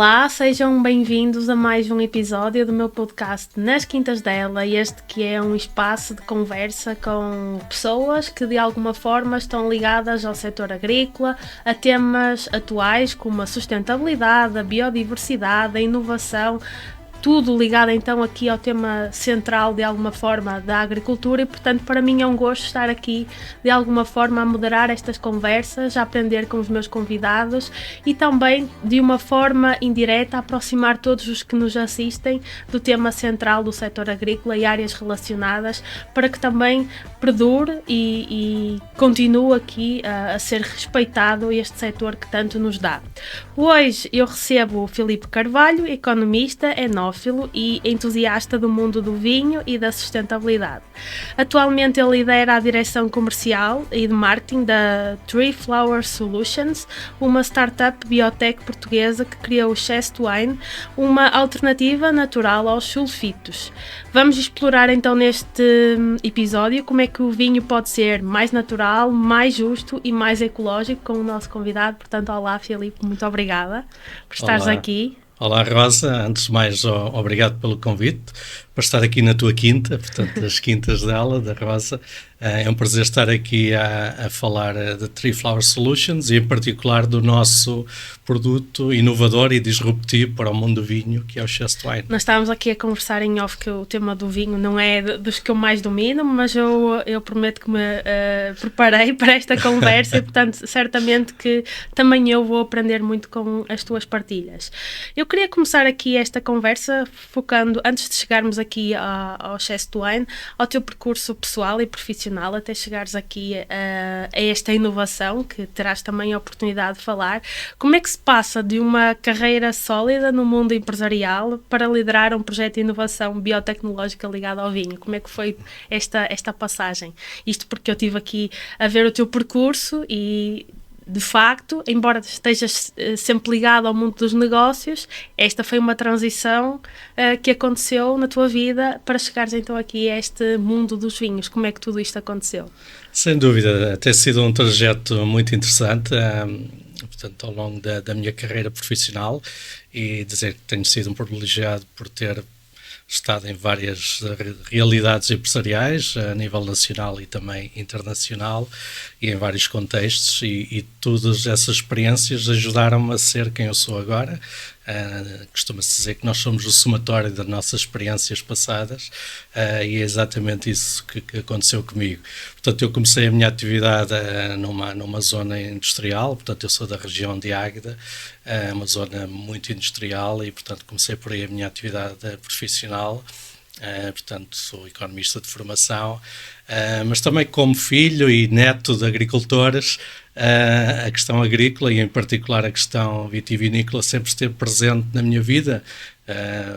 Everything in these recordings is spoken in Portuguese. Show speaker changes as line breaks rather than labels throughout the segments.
Olá, sejam bem-vindos a mais um episódio do meu podcast Nas Quintas dela, este que é um espaço de conversa com pessoas que de alguma forma estão ligadas ao setor agrícola, a temas atuais como a sustentabilidade, a biodiversidade, a inovação, tudo ligado então aqui ao tema central de alguma forma da agricultura e portanto para mim é um gosto estar aqui de alguma forma a moderar estas conversas, a aprender com os meus convidados e também de uma forma indireta a aproximar todos os que nos assistem do tema central do setor agrícola e áreas relacionadas para que também perdure e continue aqui a ser respeitado este setor que tanto nos dá. Hoje eu recebo o Filipe Carvalho, economista, enófilo e entusiasta do mundo do vinho e da sustentabilidade. Atualmente ele lidera a direção comercial e de marketing da Tree Flower Solutions, uma startup biotech portuguesa que criou o Chest Wine, uma alternativa natural aos sulfitos. Vamos explorar então neste episódio como é que o vinho pode ser mais natural, mais justo e mais ecológico com o nosso convidado. Portanto, olá Filipe, muito obrigada por estares aqui.
Olá Rosa, antes de mais obrigado pelo convite, para estar aqui na tua quinta, portanto as quintas dela, da Rosa. É um prazer estar aqui a falar da Tree Flower Solutions e em particular do nosso produto inovador e disruptivo para o mundo do vinho, que é o Chest Wine.
Nós estávamos aqui a conversar em off que o tema do vinho não é dos que eu mais domino, mas eu prometo que me preparei para esta conversa e portanto certamente que também eu vou aprender muito com as tuas partilhas. Eu queria começar aqui esta conversa focando, antes de chegarmos aqui ao Chest Wine, ao teu percurso pessoal e profissional até chegares aqui a esta inovação que terás também a oportunidade de falar. Como é que se passa de uma carreira sólida no mundo empresarial para liderar um projeto de inovação biotecnológica ligado ao vinho? Como é que foi esta passagem? Isto porque eu estive aqui a ver o teu percurso e de facto, embora estejas sempre ligado ao mundo dos negócios, esta foi uma transição que aconteceu na tua vida para chegares então aqui a este mundo dos vinhos. Como é que tudo isto aconteceu?
Sem dúvida, tem sido um trajeto muito interessante, portanto, ao longo da minha carreira profissional, e dizer que tenho sido um privilegiado por ter estado em várias realidades empresariais, a nível nacional e também internacional, e em vários contextos, e todas essas experiências ajudaram-me a ser quem eu sou agora. Costuma-se dizer que nós somos o somatório das nossas experiências passadas, e é exatamente isso que aconteceu comigo. Portanto, eu comecei a minha atividade numa zona industrial, portanto, eu sou da região de Águeda, uma zona muito industrial, e, portanto, comecei por aí a minha atividade profissional. Portanto, sou economista de formação, mas também como filho e neto de agricultores, a questão agrícola e em particular a questão vitivinícola sempre esteve presente na minha vida.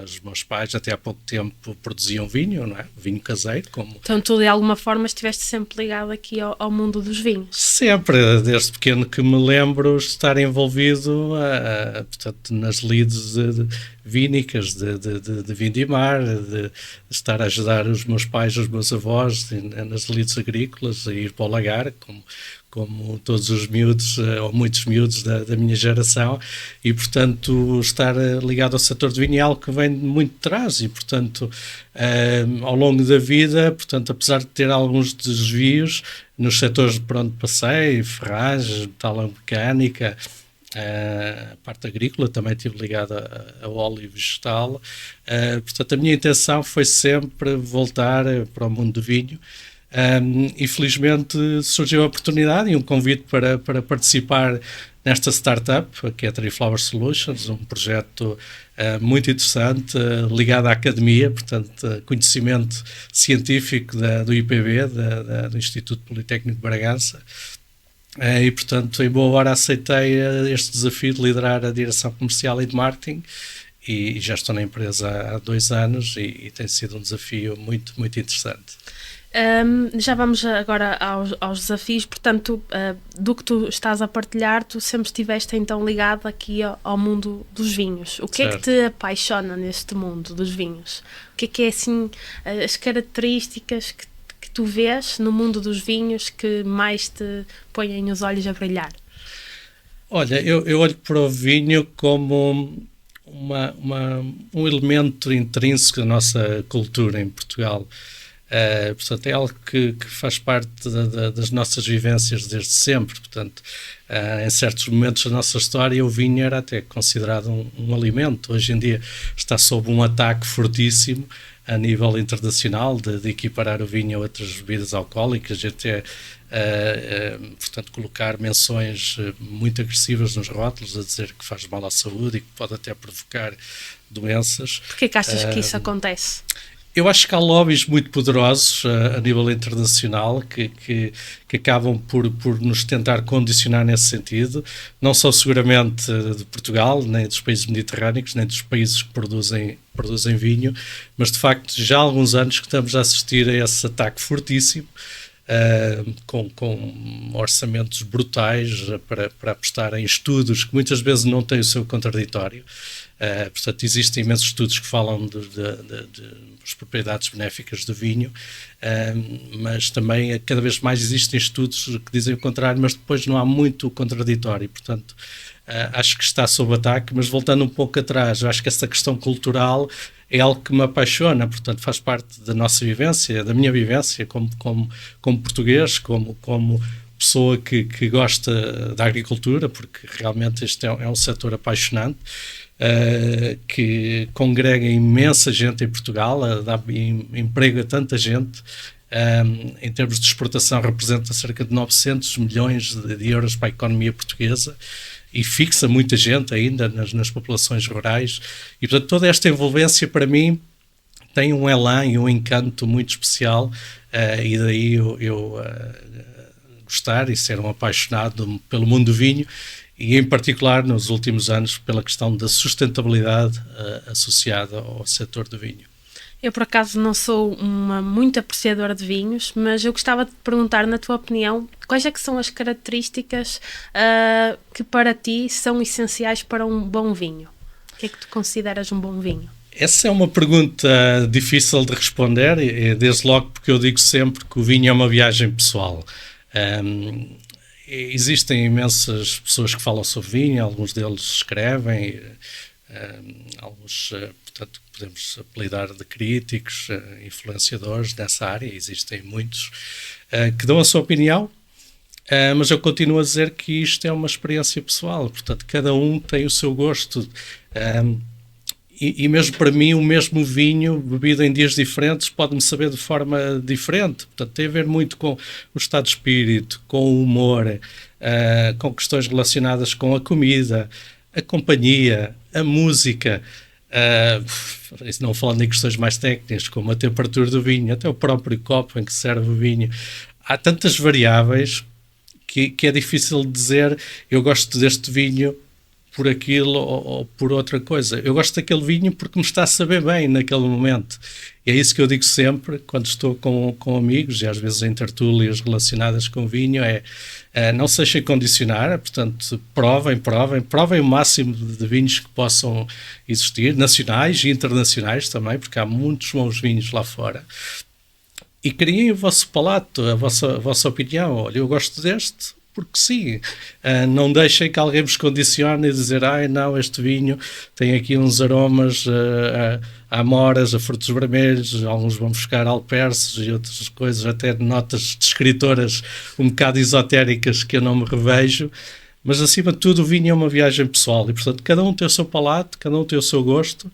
Os meus pais até há pouco tempo produziam vinho, não é? Vinho caseiro.
Então tu de alguma forma estiveste sempre ligado aqui ao mundo dos vinhos?
Sempre, desde pequeno que me lembro de estar envolvido portanto, nas lides vínicas de Vindimar, de estar a ajudar os meus pais, os meus avós nas lides agrícolas, a ir para o lagar, como todos os miúdos, ou muitos miúdos da minha geração, e, portanto, estar ligado ao setor de vinho é algo que vem muito de trás, e, portanto, ao longo da vida, portanto, apesar de ter alguns desvios nos setores por onde passei, ferragens, metalomecânica, a parte agrícola, também estive ligado ao óleo vegetal, portanto, a minha intenção foi sempre voltar para o mundo do vinho. Infelizmente surgiu a oportunidade e um convite para participar nesta startup, que é a Tree Flower Solutions, um projeto muito interessante, ligado à academia, portanto, conhecimento científico do IPB, do Instituto Politécnico de Bragança, e, portanto, em boa hora aceitei este desafio de liderar a direção comercial e de marketing, e já estou na empresa há 2 anos e tem sido um desafio muito, muito interessante.
Já vamos agora aos desafios, portanto, do que tu estás a partilhar, tu sempre estiveste então ligado aqui ao mundo dos vinhos. O que é que te apaixona neste mundo dos vinhos? O que é assim as características que tu vês no mundo dos vinhos que mais te põem os olhos a brilhar?
Olha, eu olho para o vinho como um elemento intrínseco da nossa cultura em Portugal. Portanto, é algo que faz parte das nossas vivências desde sempre. Portanto, em certos momentos da nossa história, o vinho era até considerado um alimento. Hoje em dia está sob um ataque fortíssimo a nível internacional de equiparar o vinho a outras bebidas alcoólicas e até, portanto, colocar menções muito agressivas nos rótulos a dizer que faz mal à saúde e que pode até provocar doenças.
Porquê que achas que isso acontece?
Eu acho que há lobbies muito poderosos a nível internacional que acabam por nos tentar condicionar nesse sentido, não só seguramente de Portugal, nem dos países mediterrâneos, nem dos países que produzem vinho, mas de facto já há alguns anos que estamos a assistir a esse ataque fortíssimo, com orçamentos brutais para apostar em estudos que muitas vezes não têm o seu contraditório. Portanto, existem imensos estudos que falam das propriedades benéficas do vinho, mas também cada vez mais existem estudos que dizem o contrário, mas depois não há muito contraditório. Portanto, acho que está sob ataque, mas voltando um pouco atrás, eu acho que essa questão cultural é algo que me apaixona, portanto faz parte da nossa vivência, da minha vivência como português, como pessoa que gosta da agricultura, porque realmente este é um setor apaixonante, que congrega imensa gente em Portugal, dá emprego a tanta gente. Em termos de exportação representa cerca de 900 milhões de euros para a economia portuguesa e fixa muita gente ainda nas populações rurais, e portanto toda esta envolvência para mim tem um elan e um encanto muito especial, e daí eu gostar e ser um apaixonado pelo mundo do vinho e em particular nos últimos anos pela questão da sustentabilidade associada ao setor do vinho.
Eu, por acaso, não sou uma muito apreciadora de vinhos, mas eu gostava de te perguntar, na tua opinião, quais é que são as características que para ti são essenciais para um bom vinho? O que é que tu consideras um bom vinho?
Essa é uma pergunta difícil de responder, desde logo porque eu digo sempre que o vinho é uma viagem pessoal. Existem imensas pessoas que falam sobre vinho, alguns deles escrevem, alguns, portanto, podemos apelidar de críticos, influenciadores nessa área, existem muitos que dão a sua opinião, mas eu continuo a dizer que isto é uma experiência pessoal, portanto, cada um tem o seu gosto. E mesmo para mim, o mesmo vinho, bebido em dias diferentes, pode-me saber de forma diferente. Portanto, tem a ver muito com o estado de espírito, com o humor, com questões relacionadas com a comida, a companhia, a música, não falando em questões mais técnicas, como a temperatura do vinho, até o próprio copo em que serve o vinho. Há tantas variáveis que é difícil dizer, eu gosto deste vinho por aquilo ou por outra coisa. Eu gosto daquele vinho porque me está a saber bem naquele momento. E é isso que eu digo sempre quando estou com amigos e às vezes em tertúlias relacionadas com vinho, não se deixem condicionar, portanto, provem o máximo de vinhos que possam existir, nacionais e internacionais também, porque há muitos bons vinhos lá fora. E criem o vosso palato, a vossa opinião. Olha, eu gosto deste, porque sim, não deixem que alguém vos condicione e dizer, não, este vinho tem aqui uns aromas a amoras, a frutos vermelhos, alguns vão buscar alperces e outras coisas, até notas de escritoras um bocado esotéricas que eu não me revejo, mas acima de tudo o vinho é uma viagem pessoal e portanto cada um tem o seu palato, cada um tem o seu gosto,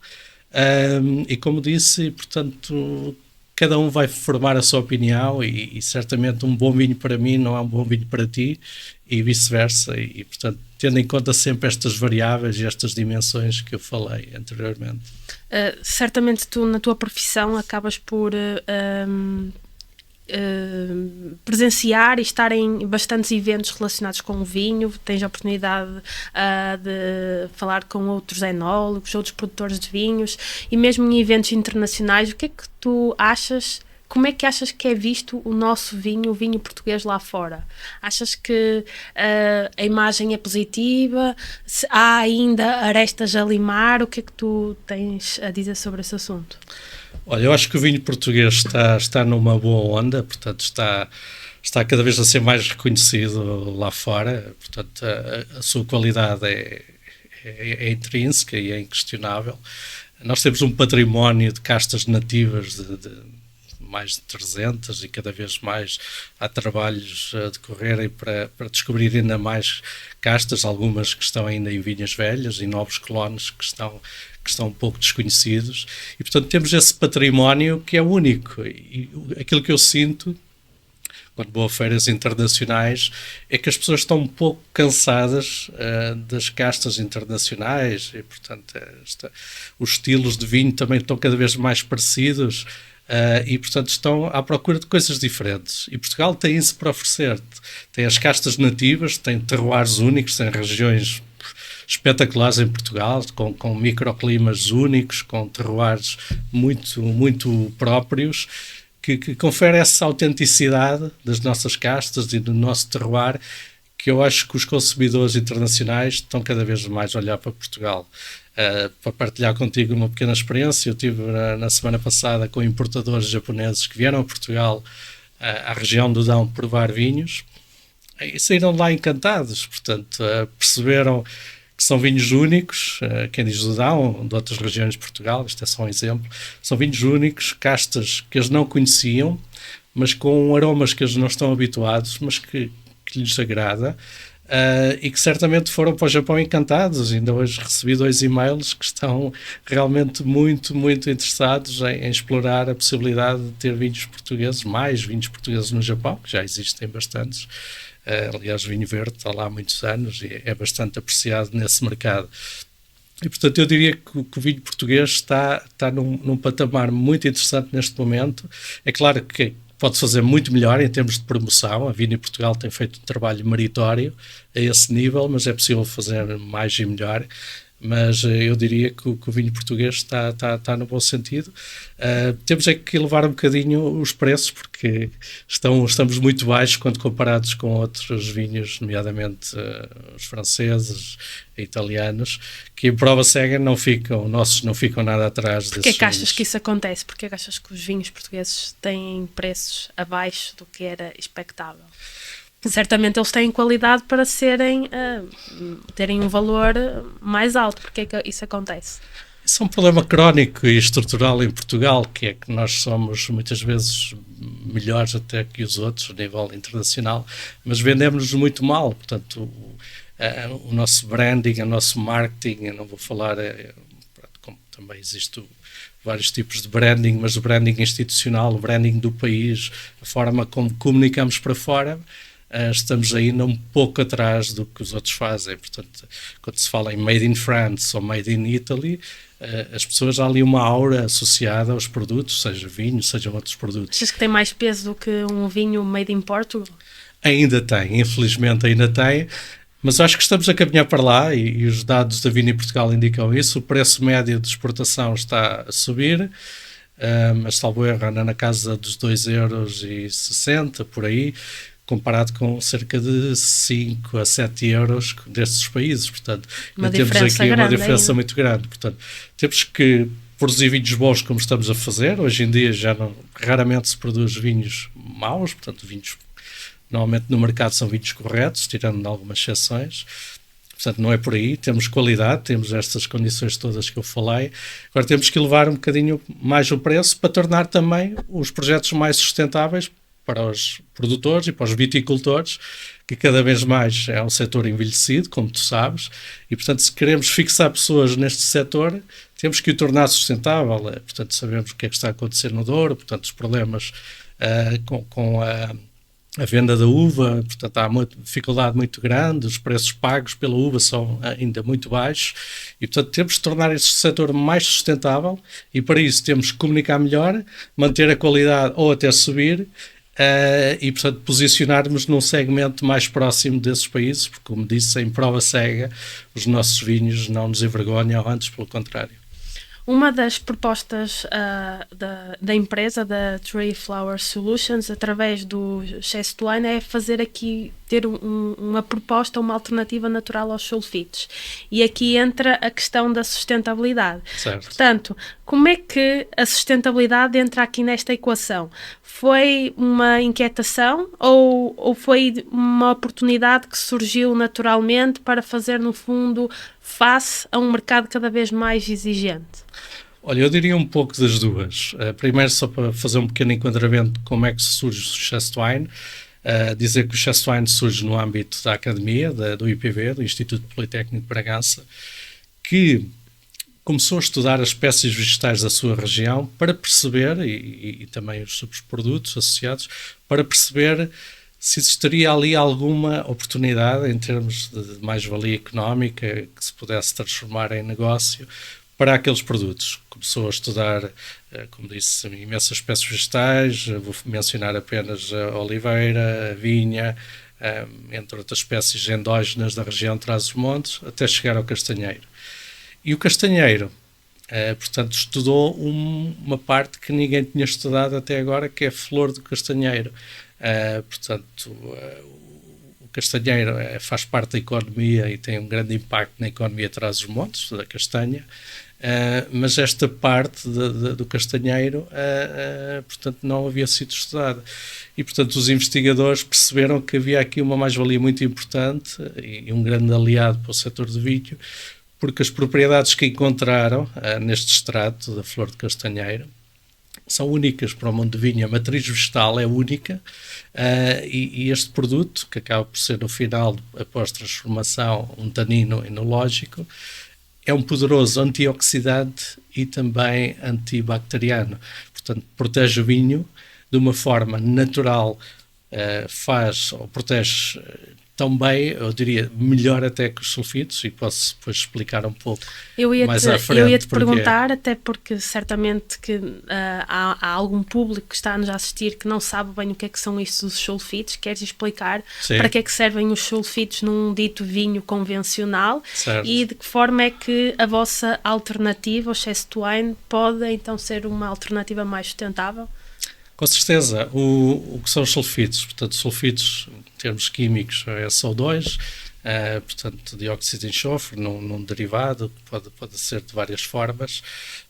e como disse, portanto cada um vai formar a sua opinião e certamente um bom vinho para mim não é um bom vinho para ti e vice-versa e portanto, tendo em conta sempre estas variáveis e estas dimensões que eu falei anteriormente.
Certamente tu, na tua profissão, acabas por presenciar e estar em bastantes eventos relacionados com o vinho, tens a oportunidade de falar com outros enólogos, outros produtores de vinhos e mesmo em eventos internacionais. O que é que tu achas, como é que achas que é visto o nosso vinho, o vinho português lá fora? Achas que a imagem é positiva? Se há ainda arestas a limar? O que é que tu tens a dizer sobre esse assunto?
Olha, eu acho que o vinho português está numa boa onda, portanto está cada vez a ser mais reconhecido lá fora, portanto a sua qualidade é é intrínseca e é inquestionável. Nós temos um património de castas nativas de mais de 300 e cada vez mais há trabalhos a decorrerem para descobrir ainda mais castas, algumas que estão ainda em vinhas velhas e novos clones que estão um pouco desconhecidos. E, portanto, temos esse património que é único. E aquilo que eu sinto quando vou a feiras internacionais é que as pessoas estão um pouco cansadas das castas internacionais e, portanto, os estilos de vinho também estão cada vez mais parecidos. E, portanto, estão à procura de coisas diferentes. E Portugal tem isso para oferecer. Tem as castas nativas, tem terroirs únicos, tem regiões espetaculares em Portugal, com microclimas únicos, com terroirs muito, muito próprios, que confere essa autenticidade das nossas castas e do nosso terroir, que eu acho que os consumidores internacionais estão cada vez mais a olhar para Portugal. Para partilhar contigo uma pequena experiência, eu estive na semana passada com importadores japoneses que vieram a Portugal, à região do Dão, provar vinhos, e saíram lá encantados. Portanto, perceberam que são vinhos únicos, quem diz do Dão, de outras regiões de Portugal, isto é só um exemplo, são vinhos únicos, castas que eles não conheciam, mas com aromas que eles não estão habituados, mas que lhes agrada. E que certamente foram para o Japão encantados. Ainda hoje recebi 2 e-mails que estão realmente muito, muito interessados em explorar a possibilidade de ter vinhos portugueses, mais vinhos portugueses no Japão, que já existem bastantes. Aliás, o vinho verde está lá há muitos anos e é bastante apreciado nesse mercado. E, portanto, eu diria que o vinho português está num patamar muito interessante neste momento. É claro que pode fazer muito melhor em termos de promoção. A Vini Portugal tem feito um trabalho meritório a esse nível, mas é possível fazer mais e melhor. Mas eu diria que o vinho português está no bom sentido. Temos é que elevar um bocadinho os preços, porque estamos muito baixos quando comparados com outros vinhos, nomeadamente os franceses e italianos, que em prova cega nossos não ficam nada atrás desses vinhos.
Porquê que achas que isso acontece? Porquê que achas que os vinhos portugueses têm preços abaixo do que era expectável? Certamente eles têm qualidade para terem um valor mais alto. Porque é que isso acontece?
Isso é um problema crónico e estrutural em Portugal, que é que nós somos muitas vezes melhores até que os outros a nível internacional, mas vendemos-nos muito mal. Portanto, o nosso branding, o nosso marketing, eu não vou falar, como também existe vários tipos de branding, mas o branding institucional, o branding do país, a forma como comunicamos para fora, estamos ainda um pouco atrás do que os outros fazem. Portanto, quando se fala em Made in France ou Made in Italy, as pessoas há ali uma aura associada aos produtos, seja vinho, sejam outros produtos.
Achas que tem mais peso do que um vinho Made in Portugal?
Ainda tem, infelizmente ainda tem, mas acho que estamos a caminhar para lá e os dados da Vini Portugal indicam isso. O preço médio de exportação está a subir, mas salvo erro anda na casa dos 2,60 € por aí, comparado com cerca de 5 a 7 euros destes países. Portanto, temos aqui uma diferença muito grande. Portanto, temos que produzir vinhos bons como estamos a fazer. Hoje em dia raramente se produz vinhos maus, portanto, vinhos normalmente no mercado são vinhos corretos, tirando algumas exceções. Portanto, não é por aí. Temos qualidade, temos estas condições todas que eu falei. Agora temos que elevar um bocadinho mais o preço para tornar também os projetos mais sustentáveis para os produtores e para os viticultores, que cada vez mais é um setor envelhecido, como tu sabes, e, portanto, se queremos fixar pessoas neste setor, temos que o tornar sustentável. Portanto, sabemos o que é que está a acontecer no Douro, portanto, os problemas com a venda da uva, portanto, há uma dificuldade muito grande, os preços pagos pela uva são ainda muito baixos, e, portanto, temos de tornar este setor mais sustentável, e para isso temos que comunicar melhor, manter a qualidade ou até subir, e, portanto, posicionarmos num segmento mais próximo desses países, porque, como disse, em prova cega, os nossos vinhos não nos envergonham, antes pelo contrário.
Uma das propostas da empresa, da Tree Flower Solutions, através do Chest Wine, é fazer aqui ter uma proposta, uma alternativa natural aos sulfitos. E aqui entra a questão da sustentabilidade.
Certo.
Portanto, como é que a sustentabilidade entra aqui nesta equação? Foi uma inquietação ou foi uma oportunidade que surgiu naturalmente para fazer, no fundo, face a um mercado cada vez mais exigente?
Olha, eu diria um pouco das duas. Primeiro, só para fazer um pequeno enquadramento de como é que surge o Chest Wine, dizer que o Chest Wine surge no âmbito da academia, do IPB, do Instituto Politécnico de Bragança, que começou a estudar as espécies vegetais da sua região para perceber, e também os subprodutos associados, para perceber se existiria ali alguma oportunidade em termos de mais-valia económica que se pudesse transformar em negócio para aqueles produtos. Começou a estudar, como disse, imensas espécies vegetais, vou mencionar apenas a oliveira, a vinha, entre outras espécies endógenas da região de Trás-os-Montes, até chegar ao castanheiro. E o castanheiro, portanto, estudou uma parte que ninguém tinha estudado até agora, que é a flor do castanheiro. Portanto, o castanheiro faz parte da economia e tem um grande impacto na economia de Trás-os-Montes, da castanha, mas esta parte do castanheiro, portanto, não havia sido estudada. E, portanto, os investigadores perceberam que havia aqui uma mais-valia muito importante e um grande aliado para o setor do vinho, porque as propriedades que encontraram neste extrato da flor de castanheiro são únicas para o mundo de vinho. A matriz vegetal é única e este produto, que acaba por ser no final, após transformação, um tanino enológico, é um poderoso antioxidante e também antibacteriano. Portanto, protege o vinho de uma forma natural, faz ou protege tão bem, eu diria, melhor até que os sulfitos, e posso depois explicar um pouco mais à frente.
Eu ia-te perguntar, até porque certamente que há algum público que está-nos a assistir que não sabe bem o que é que são estes sulfitos. Queres explicar para que é que servem os sulfitos num dito vinho convencional? Certo. E de que forma é que a vossa alternativa, o Chest Wine, pode então ser uma alternativa mais sustentável?
Com certeza, o que são os sulfitos? Portanto, sulfitos, em termos químicos, é SO2, portanto, dióxido de enxofre, num derivado, que pode ser de várias formas,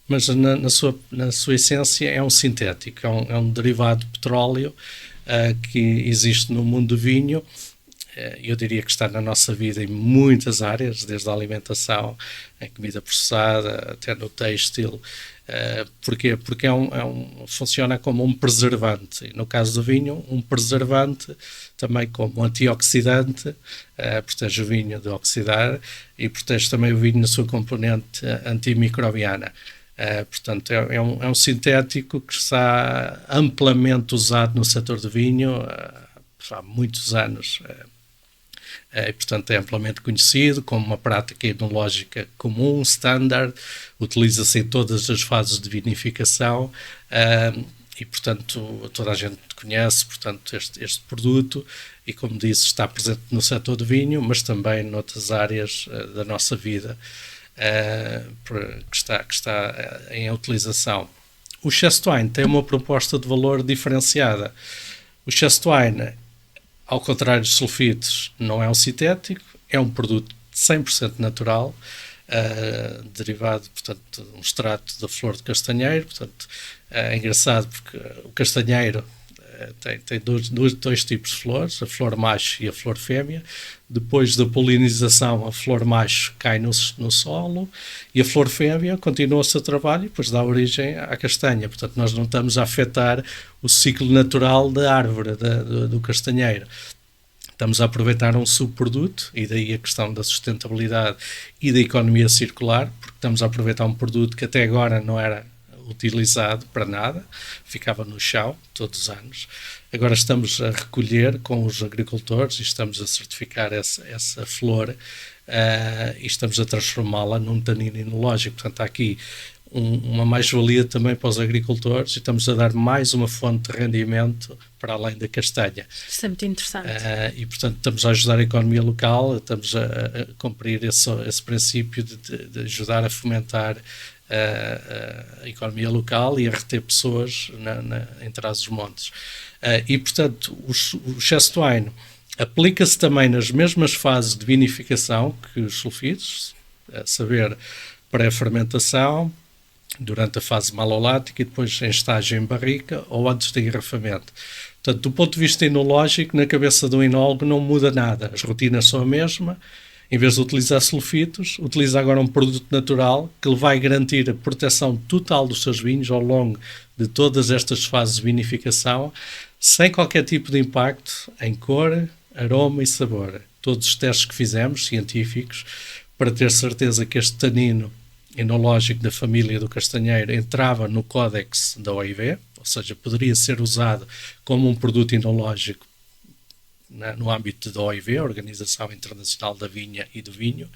mas na sua essência é um sintético, é um derivado de petróleo que existe no mundo do vinho. Eu diria que está na nossa vida em muitas áreas, desde a alimentação, em comida processada, até no têxtil. Porquê? Porque funciona como um preservante. E no caso do vinho, um preservante também como antioxidante, protege o vinho de oxidar e protege também o vinho na sua componente antimicrobiana. Portanto, é um sintético que está amplamente usado no setor do vinho há muitos anos. E, portanto, é amplamente conhecido como uma prática enológica comum, standard, utiliza-se em todas as fases de vinificação e, portanto, toda a gente conhece, portanto, este produto e, como disse, está presente no setor do vinho, mas também noutras áreas da nossa vida que está em utilização. O Chest Wine tem uma proposta de valor diferenciada. O Chest Wine, ao contrário dos sulfitos, não é um sintético, é um produto 100% natural, derivado, portanto, de um extrato da flor de castanheiro. Portanto, é engraçado porque o castanheiro tem dois tipos de flores, a flor macho e a flor fêmea. Depois da polinização, a flor macho cai no solo e a flor fêmea continua o seu trabalho e depois dá origem à castanha. Portanto, nós não estamos a afetar o ciclo natural da árvore, do castanheiro. Estamos a aproveitar um subproduto, e daí a questão da sustentabilidade e da economia circular, porque estamos a aproveitar um produto que até agora não era utilizado para nada, ficava no chão todos os anos. Agora estamos a recolher com os agricultores e estamos a certificar essa flor e estamos a transformá-la num tanino enológico. Portanto, há aqui uma mais-valia também para os agricultores e estamos a dar mais uma fonte de rendimento para além da castanha.
Isso é muito interessante.
E, portanto, estamos a ajudar a economia local, estamos a cumprir esse princípio de ajudar a fomentar a economia local e a reter pessoas em Trás-os-Montes. E, portanto, o Chest Wine Aplica-se também nas mesmas fases de vinificação que os sulfitos, a saber, pré-fermentação, durante a fase malolática e depois em estágio em barrica ou antes de engarrafamento. Portanto, do ponto de vista enológico, na cabeça do enólogo não muda nada. As rotinas são a mesma. Em vez de utilizar sulfitos, utiliza agora um produto natural que lhe vai garantir a proteção total dos seus vinhos ao longo de todas estas fases de vinificação, sem qualquer tipo de impacto em cor, aroma e sabor. Todos os testes que fizemos, científicos, para ter certeza que este tanino enológico da família do castanheiro entrava no códex da OIV, ou seja, poderia ser usado como um produto enológico no âmbito da OIV, a Organização Internacional da Vinha e do Vinho,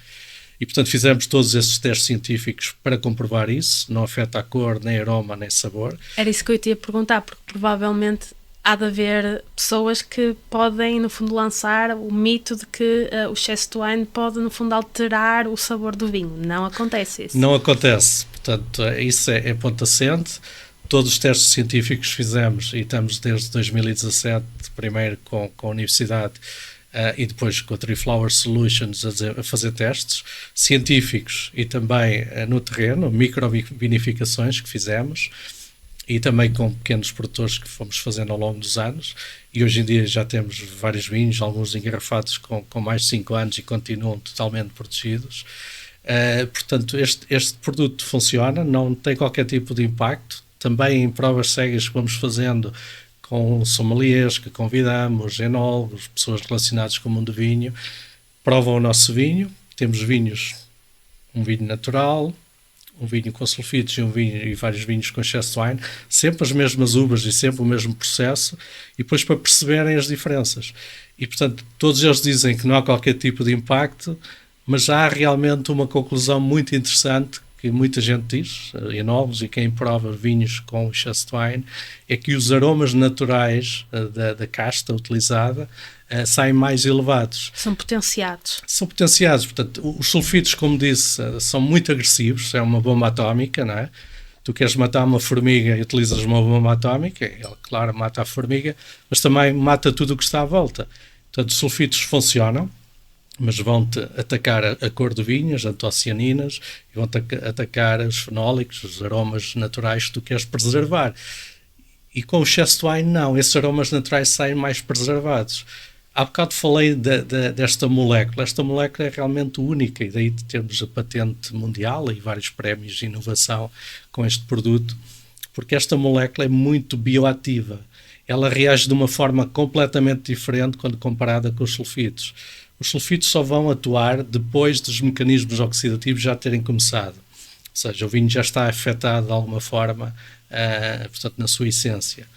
e portanto fizemos todos esses testes científicos para comprovar isso, não afeta a cor, nem aroma, nem sabor.
Era isso que eu te ia perguntar, porque provavelmente há de haver pessoas que podem, no fundo, lançar o mito de que o excesso de wine pode, no fundo, alterar o sabor do vinho. Não acontece isso.
Não acontece. Portanto, isso é ponto assente. Todos os testes científicos fizemos, e estamos desde 2017, primeiro com a Universidade e depois com a Tree Flower Solutions a fazer testes científicos e também no terreno, microvinificações que fizemos, e também com pequenos produtores que fomos fazendo ao longo dos anos, e hoje em dia já temos vários vinhos, alguns engarrafados com mais de 5 anos e continuam totalmente protegidos. Portanto, este produto funciona, não tem qualquer tipo de impacto. Também em provas cegas que vamos fazendo com sommeliers que convidamos, enólogos, pessoas relacionadas com o mundo do vinho, provam o nosso vinho. Temos vinhos, um vinho natural, um vinho com sulfitos e vários vinhos com excesso de wine, sempre as mesmas uvas e sempre o mesmo processo, e depois para perceberem as diferenças. E, portanto, todos eles dizem que não há qualquer tipo de impacto, mas há realmente uma conclusão muito interessante que muita gente diz, enólogos e quem prova vinhos com excesso de wine, é que os aromas naturais da casta utilizada saem mais elevados.
São potenciados.
São potenciados. Portanto, os sulfitos, como disse, são muito agressivos, é uma bomba atómica, não é? Tu queres matar uma formiga e utilizas uma bomba atómica, ela, claro, mata a formiga, mas também mata tudo o que está à volta. Portanto, os sulfitos funcionam, mas vão-te atacar a cor do vinho, as antocianinas, e vão-te atacar os fenólicos, os aromas naturais que tu queres preservar. E com o excesso de wine, não, esses aromas naturais saem mais preservados. Há bocado falei desta molécula. Esta molécula é realmente única, e daí temos a patente mundial e vários prémios de inovação com este produto, porque esta molécula é muito bioativa. Ela reage de uma forma completamente diferente quando comparada com os sulfitos. Os sulfitos só vão atuar depois dos mecanismos oxidativos já terem começado. Ou seja, o vinho já está afetado de alguma forma, portanto, na sua essência.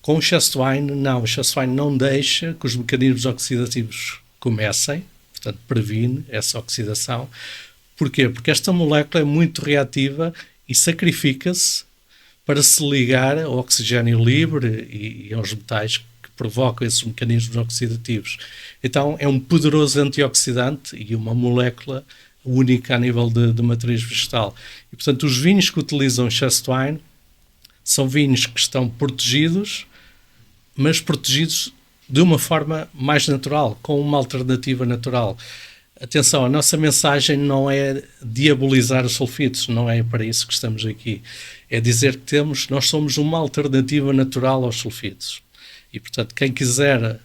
Com o excesso de wine, não. O excesso de wine não deixa que os mecanismos oxidativos comecem, portanto, previne essa oxidação. Porquê? Porque esta molécula é muito reativa e sacrifica-se para se ligar ao oxigênio livre e aos metais que provocam esses mecanismos oxidativos. Então é um poderoso antioxidante e uma molécula única a nível de matriz vegetal. E, portanto, os vinhos que utilizam excesso de wine são vinhos que estão protegidos, mas protegidos de uma forma mais natural, com uma alternativa natural. Atenção, a nossa mensagem não é diabolizar os sulfitos, não é para isso que estamos aqui. É dizer que nós somos uma alternativa natural aos sulfitos. E, portanto, quem quiser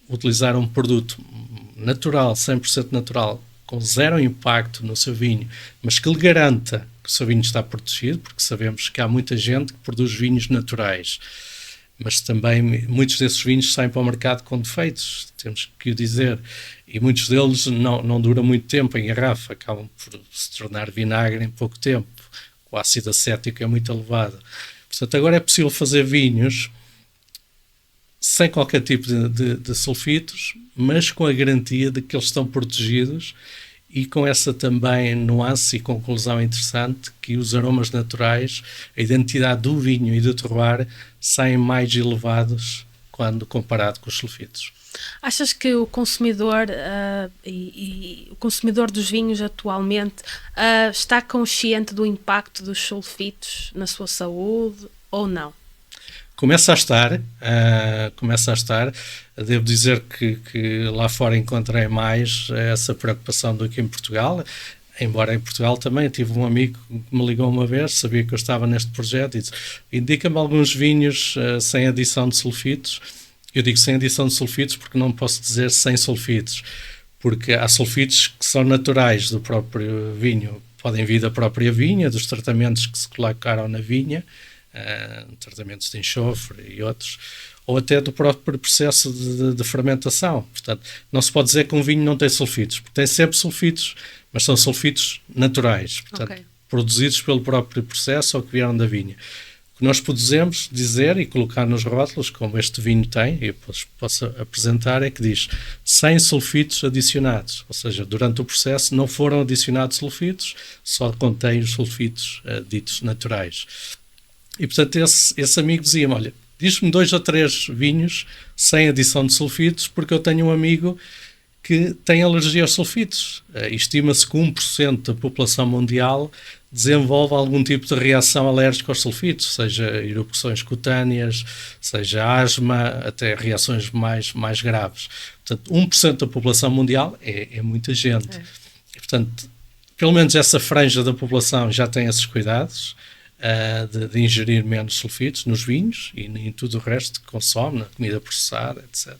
utilizar um produto natural, 100% natural, com zero impacto no seu vinho, mas que lhe garanta que o seu vinho está protegido, porque sabemos que há muita gente que produz vinhos naturais, mas também muitos desses vinhos saem para o mercado com defeitos, temos que o dizer, e muitos deles não duram muito tempo em garrafa, acabam por se tornar vinagre em pouco tempo, o ácido acético é muito elevado. Portanto, agora é possível fazer vinhos sem qualquer tipo de sulfitos, mas com a garantia de que eles estão protegidos, e com essa também nuance e conclusão interessante que os aromas naturais, a identidade do vinho e do terroir saem mais elevados quando comparado com os sulfitos.
Achas que o consumidor e o consumidor dos vinhos atualmente está consciente do impacto dos sulfitos na sua saúde ou não?
Começa a estar. Devo dizer que lá fora encontrei mais essa preocupação do que em Portugal, embora em Portugal também tive um amigo que me ligou uma vez, sabia que eu estava neste projeto e disse: indica-me alguns vinhos sem adição de sulfitos. Eu digo sem adição de sulfitos porque não posso dizer sem sulfitos, porque há sulfitos que são naturais do próprio vinho, podem vir da própria vinha, dos tratamentos que se colocaram na vinha, tratamentos de enxofre e outros, ou até do próprio processo de fermentação. Portanto, não se pode dizer que um vinho não tem sulfitos, porque tem sempre sulfitos, mas são sulfitos naturais, portanto, produzidos pelo próprio processo ou que vieram da vinha. O que nós podemos dizer e colocar nos rótulos, como este vinho tem, e eu posso apresentar, é que diz sem sulfitos adicionados, ou seja, durante o processo não foram adicionados sulfitos, só contém os sulfitos ditos naturais. E, portanto, esse amigo dizia-me: olha, diz-me 2 ou 3 vinhos sem adição de sulfitos, porque eu tenho um amigo que tem alergia aos sulfitos. Estima-se que 1% da população mundial desenvolve algum tipo de reação alérgica aos sulfitos, seja erupções cutâneas, seja asma, até reações mais graves. Portanto, 1% da população mundial é muita gente. E, portanto, pelo menos essa franja da população já tem esses cuidados, de ingerir menos sulfitos nos vinhos e em tudo o resto que consome, na comida processada, etc.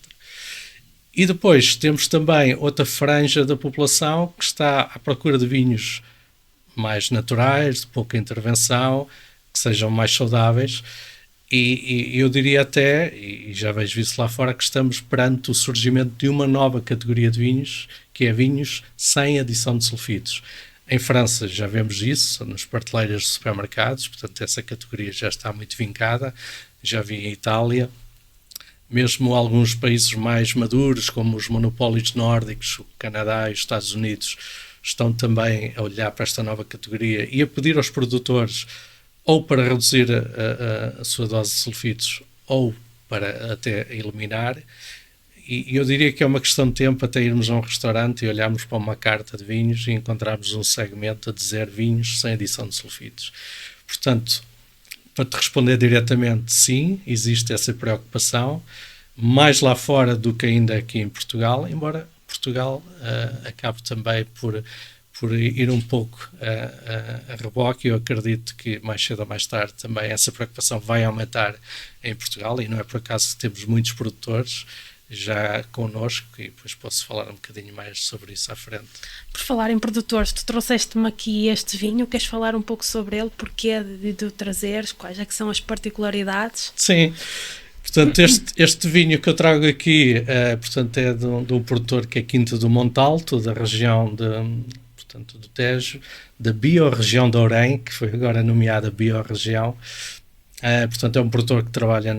E depois temos também outra franja da população que está à procura de vinhos mais naturais, de pouca intervenção, que sejam mais saudáveis, e eu diria até, e já vejo isso lá fora, que estamos perante o surgimento de uma nova categoria de vinhos, que é vinhos sem adição de sulfitos. Em França já vemos isso, nas prateleiras de supermercados, portanto essa categoria já está muito vincada, já vi em Itália, mesmo alguns países mais maduros, como os monopólios nórdicos, o Canadá e os Estados Unidos, estão também a olhar para esta nova categoria e a pedir aos produtores ou para reduzir a sua dose de sulfitos ou para até eliminar. E eu diria que é uma questão de tempo até irmos a um restaurante e olharmos para uma carta de vinhos e encontrarmos um segmento a dizer vinhos sem adição de sulfitos. Portanto, para te responder diretamente, sim, existe essa preocupação, mais lá fora do que ainda aqui em Portugal, embora Portugal acabe também por ir um pouco a reboque. Eu acredito que mais cedo ou mais tarde também essa preocupação vai aumentar em Portugal, e não é por acaso que temos muitos produtores já connosco, e depois posso falar um bocadinho mais sobre isso à frente.
Por falar em produtores, tu trouxeste-me aqui este vinho, queres falar um pouco sobre ele, porquê de o trazeres, quais é que são as particularidades?
Sim, portanto este vinho que eu trago aqui portanto, é de um produtor que é Quinta do Montalto, da região portanto, do Tejo, da biorregião de Ourém, que foi agora nomeada biorregião. Portanto, é um produtor que trabalha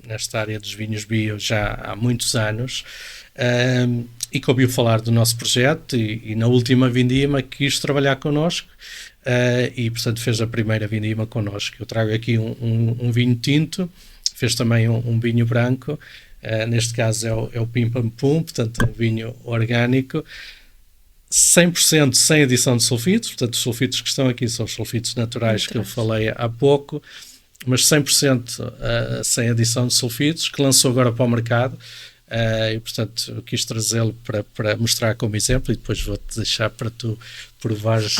nesta área dos vinhos bio já há muitos anos, e que ouviu falar do nosso projeto e na última vindima quis trabalhar connosco, e portanto fez a primeira vindima connosco. Eu trago aqui um vinho tinto, fez também um vinho branco, neste caso é o Pim Pam Pum, portanto um vinho orgânico, 100% sem adição de sulfitos. Portanto, os sulfitos que estão aqui são os sulfitos naturais que eu falei há pouco, mas 100% sem adição de sulfitos, que lançou agora para o mercado, e portanto eu quis trazê-lo para mostrar como exemplo, e depois vou-te deixar para tu provares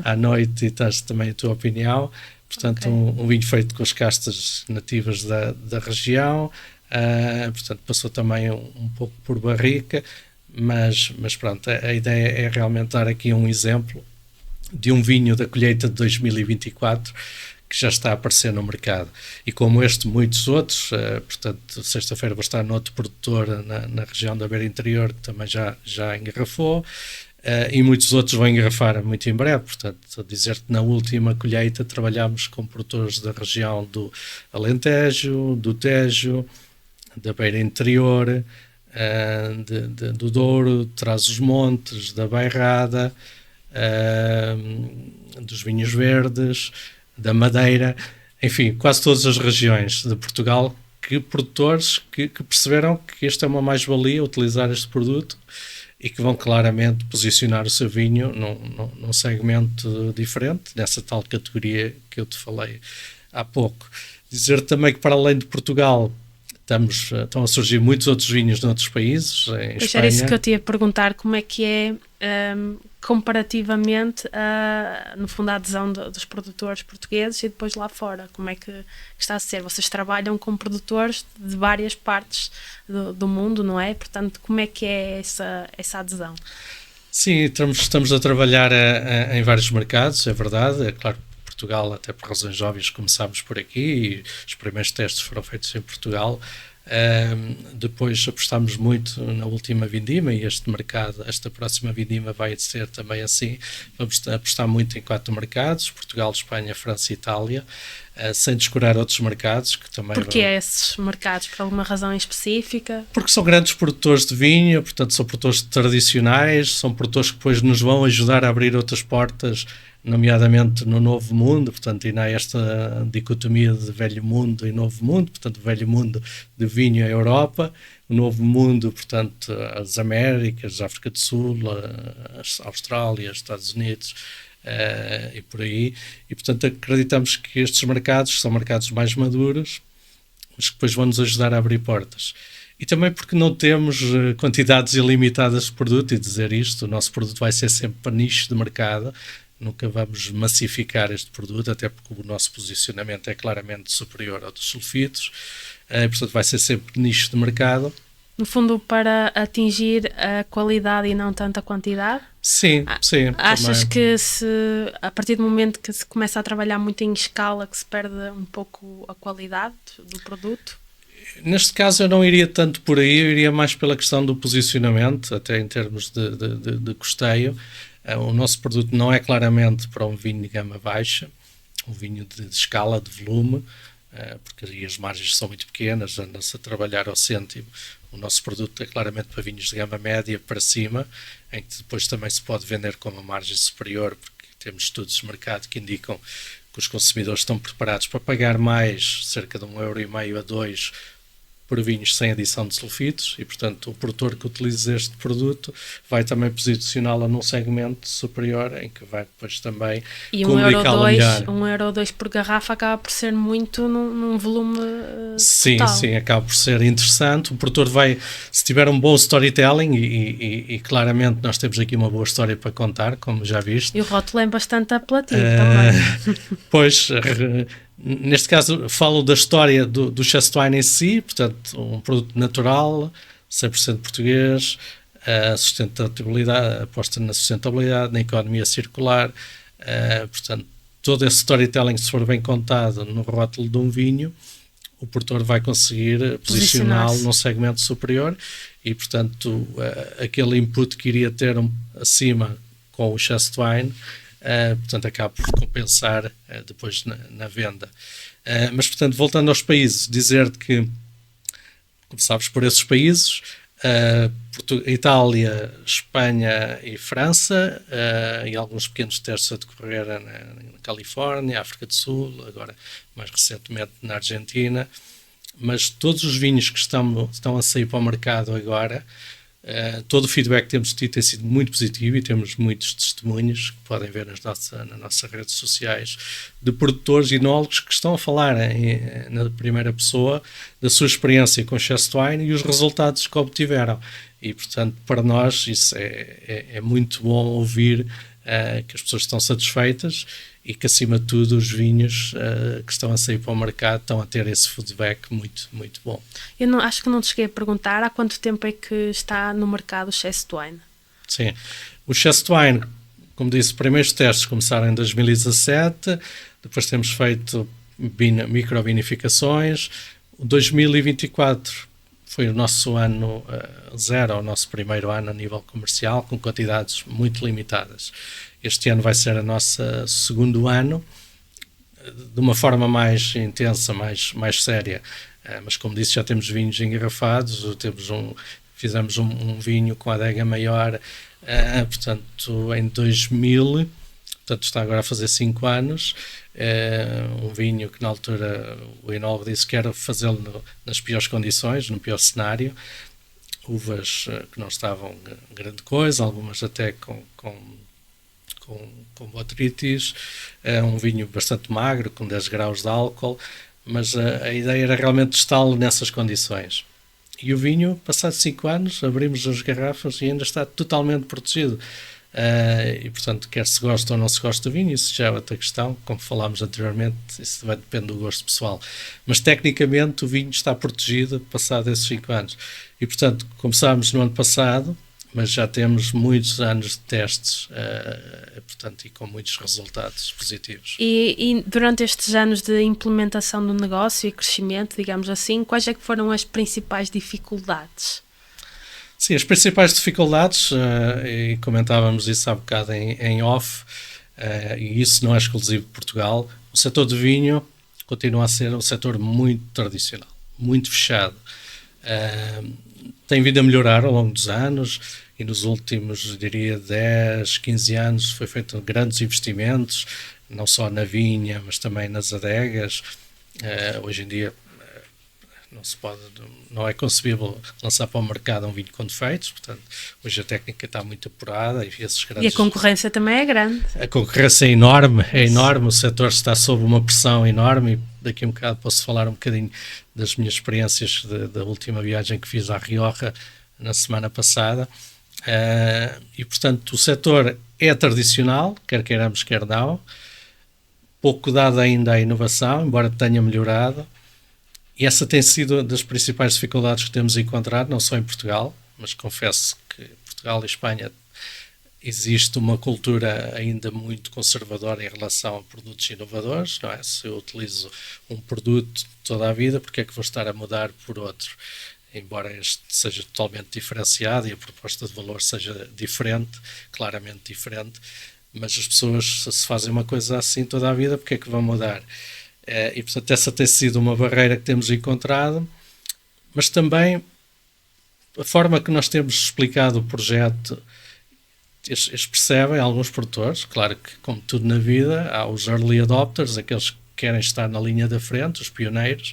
à noite e tens também a tua opinião. Portanto, um vinho feito com as castas nativas da região, portanto passou também um pouco por barrica, mas pronto, a ideia é realmente dar aqui um exemplo de um vinho da colheita de 2024 que já está a aparecer no mercado. E como este, muitos outros, portanto, sexta-feira vou estar noutro produtor na região da Beira Interior, que também já engarrafou, e muitos outros vão engarrafar muito em breve. Portanto, a dizer que na última colheita trabalhámos com produtores da região do Alentejo, do Tejo, da Beira Interior, do Douro, de Trás-os-Montes, da Bairrada, dos Vinhos Verdes, da Madeira, enfim, quase todas as regiões de Portugal, que produtores que perceberam que esta é uma mais-valia utilizar este produto e que vão claramente posicionar o seu vinho num segmento diferente, nessa tal categoria que eu te falei há pouco. Dizer também que para além de Portugal estão a surgir muitos outros vinhos noutros países, em
Pois
Espanha.
era isso que eu te ia perguntar, como é que é comparativamente no fundo a adesão dos produtores portugueses e depois lá fora, como é que está a ser? Vocês trabalham com produtores de várias partes do mundo, não é? Portanto, como é que é essa adesão?
Sim, estamos a trabalhar em vários mercados, é verdade. É claro que Portugal, até por razões óbvias, começámos por aqui e os primeiros testes foram feitos em Portugal. Depois apostámos muito na última vindima e esta próxima vindima vai ser também assim. Vamos apostar muito em 4 mercados: Portugal, Espanha, França e Itália, sem descurar outros mercados que também.
Porquê esses mercados? Por alguma razão em específica?
Porque são grandes produtores de vinho, portanto são produtores tradicionais, são produtores que depois nos vão ajudar a abrir outras portas, nomeadamente no Novo Mundo. Portanto, ainda há esta dicotomia de velho mundo e novo mundo. Portanto, o velho mundo de vinho é a Europa, o novo mundo, portanto, as Américas, a África do Sul, a Austrália, os Estados Unidos, e por aí. E, portanto, acreditamos que estes mercados são mercados mais maduros, mas que depois vão nos ajudar a abrir portas. E também porque não temos quantidades ilimitadas de produto, e dizer isto, o nosso produto vai ser sempre para nicho de mercado. Nunca vamos massificar este produto, até porque o nosso posicionamento é claramente superior ao dos sulfitos, portanto vai ser sempre nicho de mercado.
No fundo, para atingir a qualidade e não tanto a quantidade?
Sim, sim.
Achas
também.
que a partir do momento que se começa a trabalhar muito em escala, que se perde um pouco a qualidade do produto?
Neste caso eu não iria tanto por aí, eu iria mais pela questão do posicionamento, até em termos de custeio. O nosso produto não é claramente para um vinho de gama baixa, um vinho de escala, de volume, porque aí as margens são muito pequenas, anda-se a trabalhar ao cêntimo. O nosso produto é claramente para vinhos de gama média para cima, em que depois também se pode vender com uma margem superior, porque temos estudos de mercado que indicam que os consumidores estão preparados para pagar mais, cerca de €1,5 a €2, por vinhos sem adição de sulfitos, e portanto o produtor que utiliza este produto vai também posicioná-lo num segmento superior, em que vai depois também comunicá-lo melhor.
€1,2 por garrafa acaba por ser muito num volume
Sim,
total.
sim, acaba por ser interessante. O produtor vai, se tiver um bom storytelling, e claramente nós temos aqui uma boa história para contar, como já viste.
E o rótulo é bastante apelativo também.
Pois, neste caso falo da história do Chestwine em si, portanto um produto natural, 100% português, a sustentabilidade, aposta na sustentabilidade, na economia circular, portanto todo esse storytelling, se for bem contado no rótulo de um vinho, o produtor vai conseguir posicioná-lo num segmento superior, e portanto aquele input que iria ter acima com o Chestwine, portanto acaba por compensar depois na venda. Mas portanto, voltando aos países, dizer que começámos por esses países: Itália, Espanha e França, e alguns pequenos testes a decorrer na Califórnia, África do Sul, agora mais recentemente na Argentina. Mas todos os vinhos que estão a sair para o mercado agora, todo o feedback que temos tido tem sido muito positivo, e temos muitos testemunhos que podem ver nas nossas redes sociais, de produtores e enólogos que estão a falar na primeira pessoa da sua experiência com Chestwine e os resultados que obtiveram. E portanto, para nós isso é muito bom ouvir que as pessoas estão satisfeitas, e que acima de tudo os vinhos que estão a sair para o mercado estão a ter esse feedback muito, muito bom.
Eu acho que não te cheguei a perguntar há quanto tempo é que está no mercado o Chestwine?
Sim, o Chestwine, como disse, os primeiros testes começaram em 2017, depois temos feito microvinificações. O 2024 foi o nosso ano zero, o nosso primeiro ano a nível comercial, com quantidades muito limitadas. Este ano vai ser o nosso segundo ano, de uma forma mais intensa, mais séria. Mas como disse, já temos vinhos engarrafados, fizemos um vinho com adega maior, portanto, em 2000, portanto está agora a fazer 5 anos, um vinho que na altura o enólogo disse que era fazê-lo nas piores condições, no pior cenário, uvas que não estavam grande coisa, algumas até com botrytis, um vinho bastante magro, com 10 graus de álcool, mas a ideia era realmente testá-lo nessas condições. E o vinho, passados 5 anos, abrimos as garrafas e ainda está totalmente protegido. E portanto, quer se gosta ou não se gosta do vinho, isso já é outra questão, como falámos anteriormente, isso vai depender do gosto pessoal, mas tecnicamente o vinho está protegido passado esses 5 anos. E portanto, começámos no ano passado, mas já temos muitos anos de testes, portanto, e com muitos resultados positivos.
E durante estes anos de implementação do negócio e crescimento, digamos assim, quais é que foram as principais dificuldades?
Sim, as principais dificuldades, e comentávamos isso há bocado em off, e isso não é exclusivo de Portugal, o setor de vinho continua a ser um setor muito tradicional, muito fechado. Tem vindo a melhorar ao longo dos anos e nos últimos, diria, 10, 15 anos foi feito grandes investimentos, não só na vinha, mas também nas adegas. Hoje em dia não é concebível lançar para o mercado um vinho com defeitos, portanto, hoje a técnica está muito apurada e esses grandes...
E a concorrência também é grande.
A concorrência é enorme, o setor está sob uma pressão enorme e daqui a um bocado posso falar um bocadinho das minhas experiências da última viagem que fiz à Rioja na semana passada. E portanto o setor é tradicional, quer queiramos, quer não, pouco dado ainda à inovação, embora tenha melhorado. E essa tem sido das principais dificuldades que temos encontrado, não só em Portugal, mas confesso que Portugal e Espanha existe uma cultura ainda muito conservadora em relação a produtos inovadores, não é? Se eu utilizo um produto toda a vida, porque é que vou estar a mudar por outro? Embora este seja totalmente diferenciado e a proposta de valor seja diferente, claramente diferente, mas as pessoas, se fazem uma coisa assim toda a vida, porque é que vão mudar? E portanto essa tem sido uma barreira que temos encontrado, mas também a forma que nós temos explicado o projeto, eles percebem, alguns produtores, claro que como tudo na vida, há os early adopters, aqueles que querem estar na linha da frente, os pioneiros,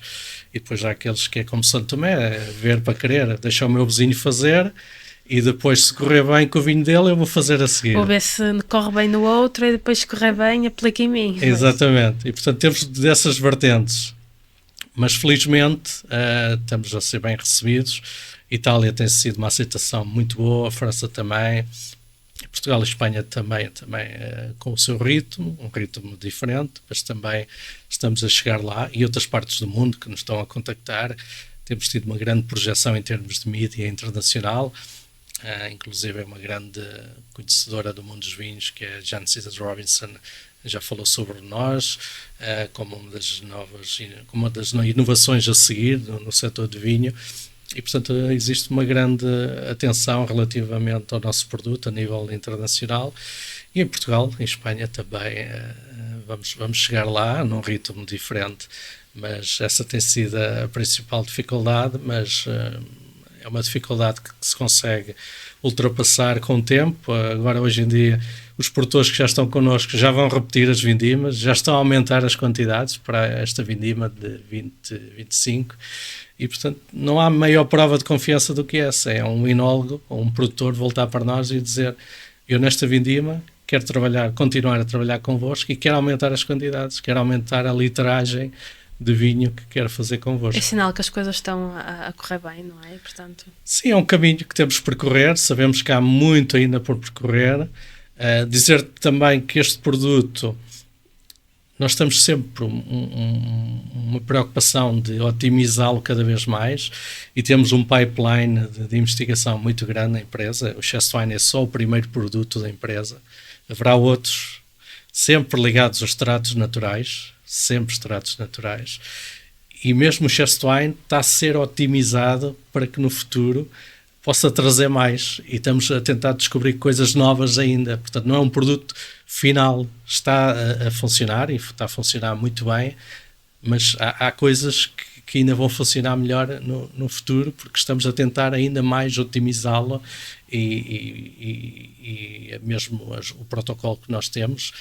e depois há aqueles que é como Santo Tomé, ver para querer, deixar o meu vizinho fazer, e depois se correr bem com o vinho dele eu vou fazer a seguir.
Vou ver se corre bem no outro e depois se correr bem aplica em mim.
Exatamente, e portanto temos dessas vertentes, mas felizmente estamos a ser bem recebidos. Itália tem sido uma aceitação muito boa, a França também, Portugal e Espanha também com o seu ritmo, um ritmo diferente, mas também estamos a chegar lá, e outras partes do mundo que nos estão a contactar. Temos tido uma grande projeção em termos de mídia internacional, inclusive é uma grande conhecedora do mundo dos vinhos, que é a Jancis Robinson, já falou sobre nós, como uma das inovações a seguir no setor de vinho, e portanto existe uma grande atenção relativamente ao nosso produto a nível internacional, e em Portugal, em Espanha também vamos chegar lá num ritmo diferente, mas essa tem sido a principal dificuldade, mas é uma dificuldade que se consegue ultrapassar com o tempo. Agora, hoje em dia, os produtores que já estão connosco já vão repetir as vindimas, já estão a aumentar as quantidades para esta vindima de 2025 e, portanto, não há maior prova de confiança do que essa. É um enólogo ou um produtor voltar para nós e dizer: eu nesta vindima quero continuar a trabalhar convosco e quero aumentar as quantidades, quero aumentar a litragem de vinho que quero fazer convosco.
É sinal que as coisas estão a correr bem, não é? Portanto...
Sim, é um caminho que temos de percorrer, sabemos que há muito ainda por percorrer. Dizer também que este produto, nós estamos sempre uma preocupação de otimizá-lo cada vez mais e temos um pipeline de investigação muito grande na empresa. O Chest Wine é só o primeiro produto da empresa. Haverá outros sempre ligados aos extratos naturais, e mesmo o Chest Wine está a ser otimizado para que no futuro possa trazer mais, e estamos a tentar descobrir coisas novas ainda. Portanto, não é um produto final, está a funcionar e está a funcionar muito bem, mas há coisas que ainda vão funcionar melhor no futuro, porque estamos a tentar ainda mais otimizá-lo e mesmo o protocolo que nós temos,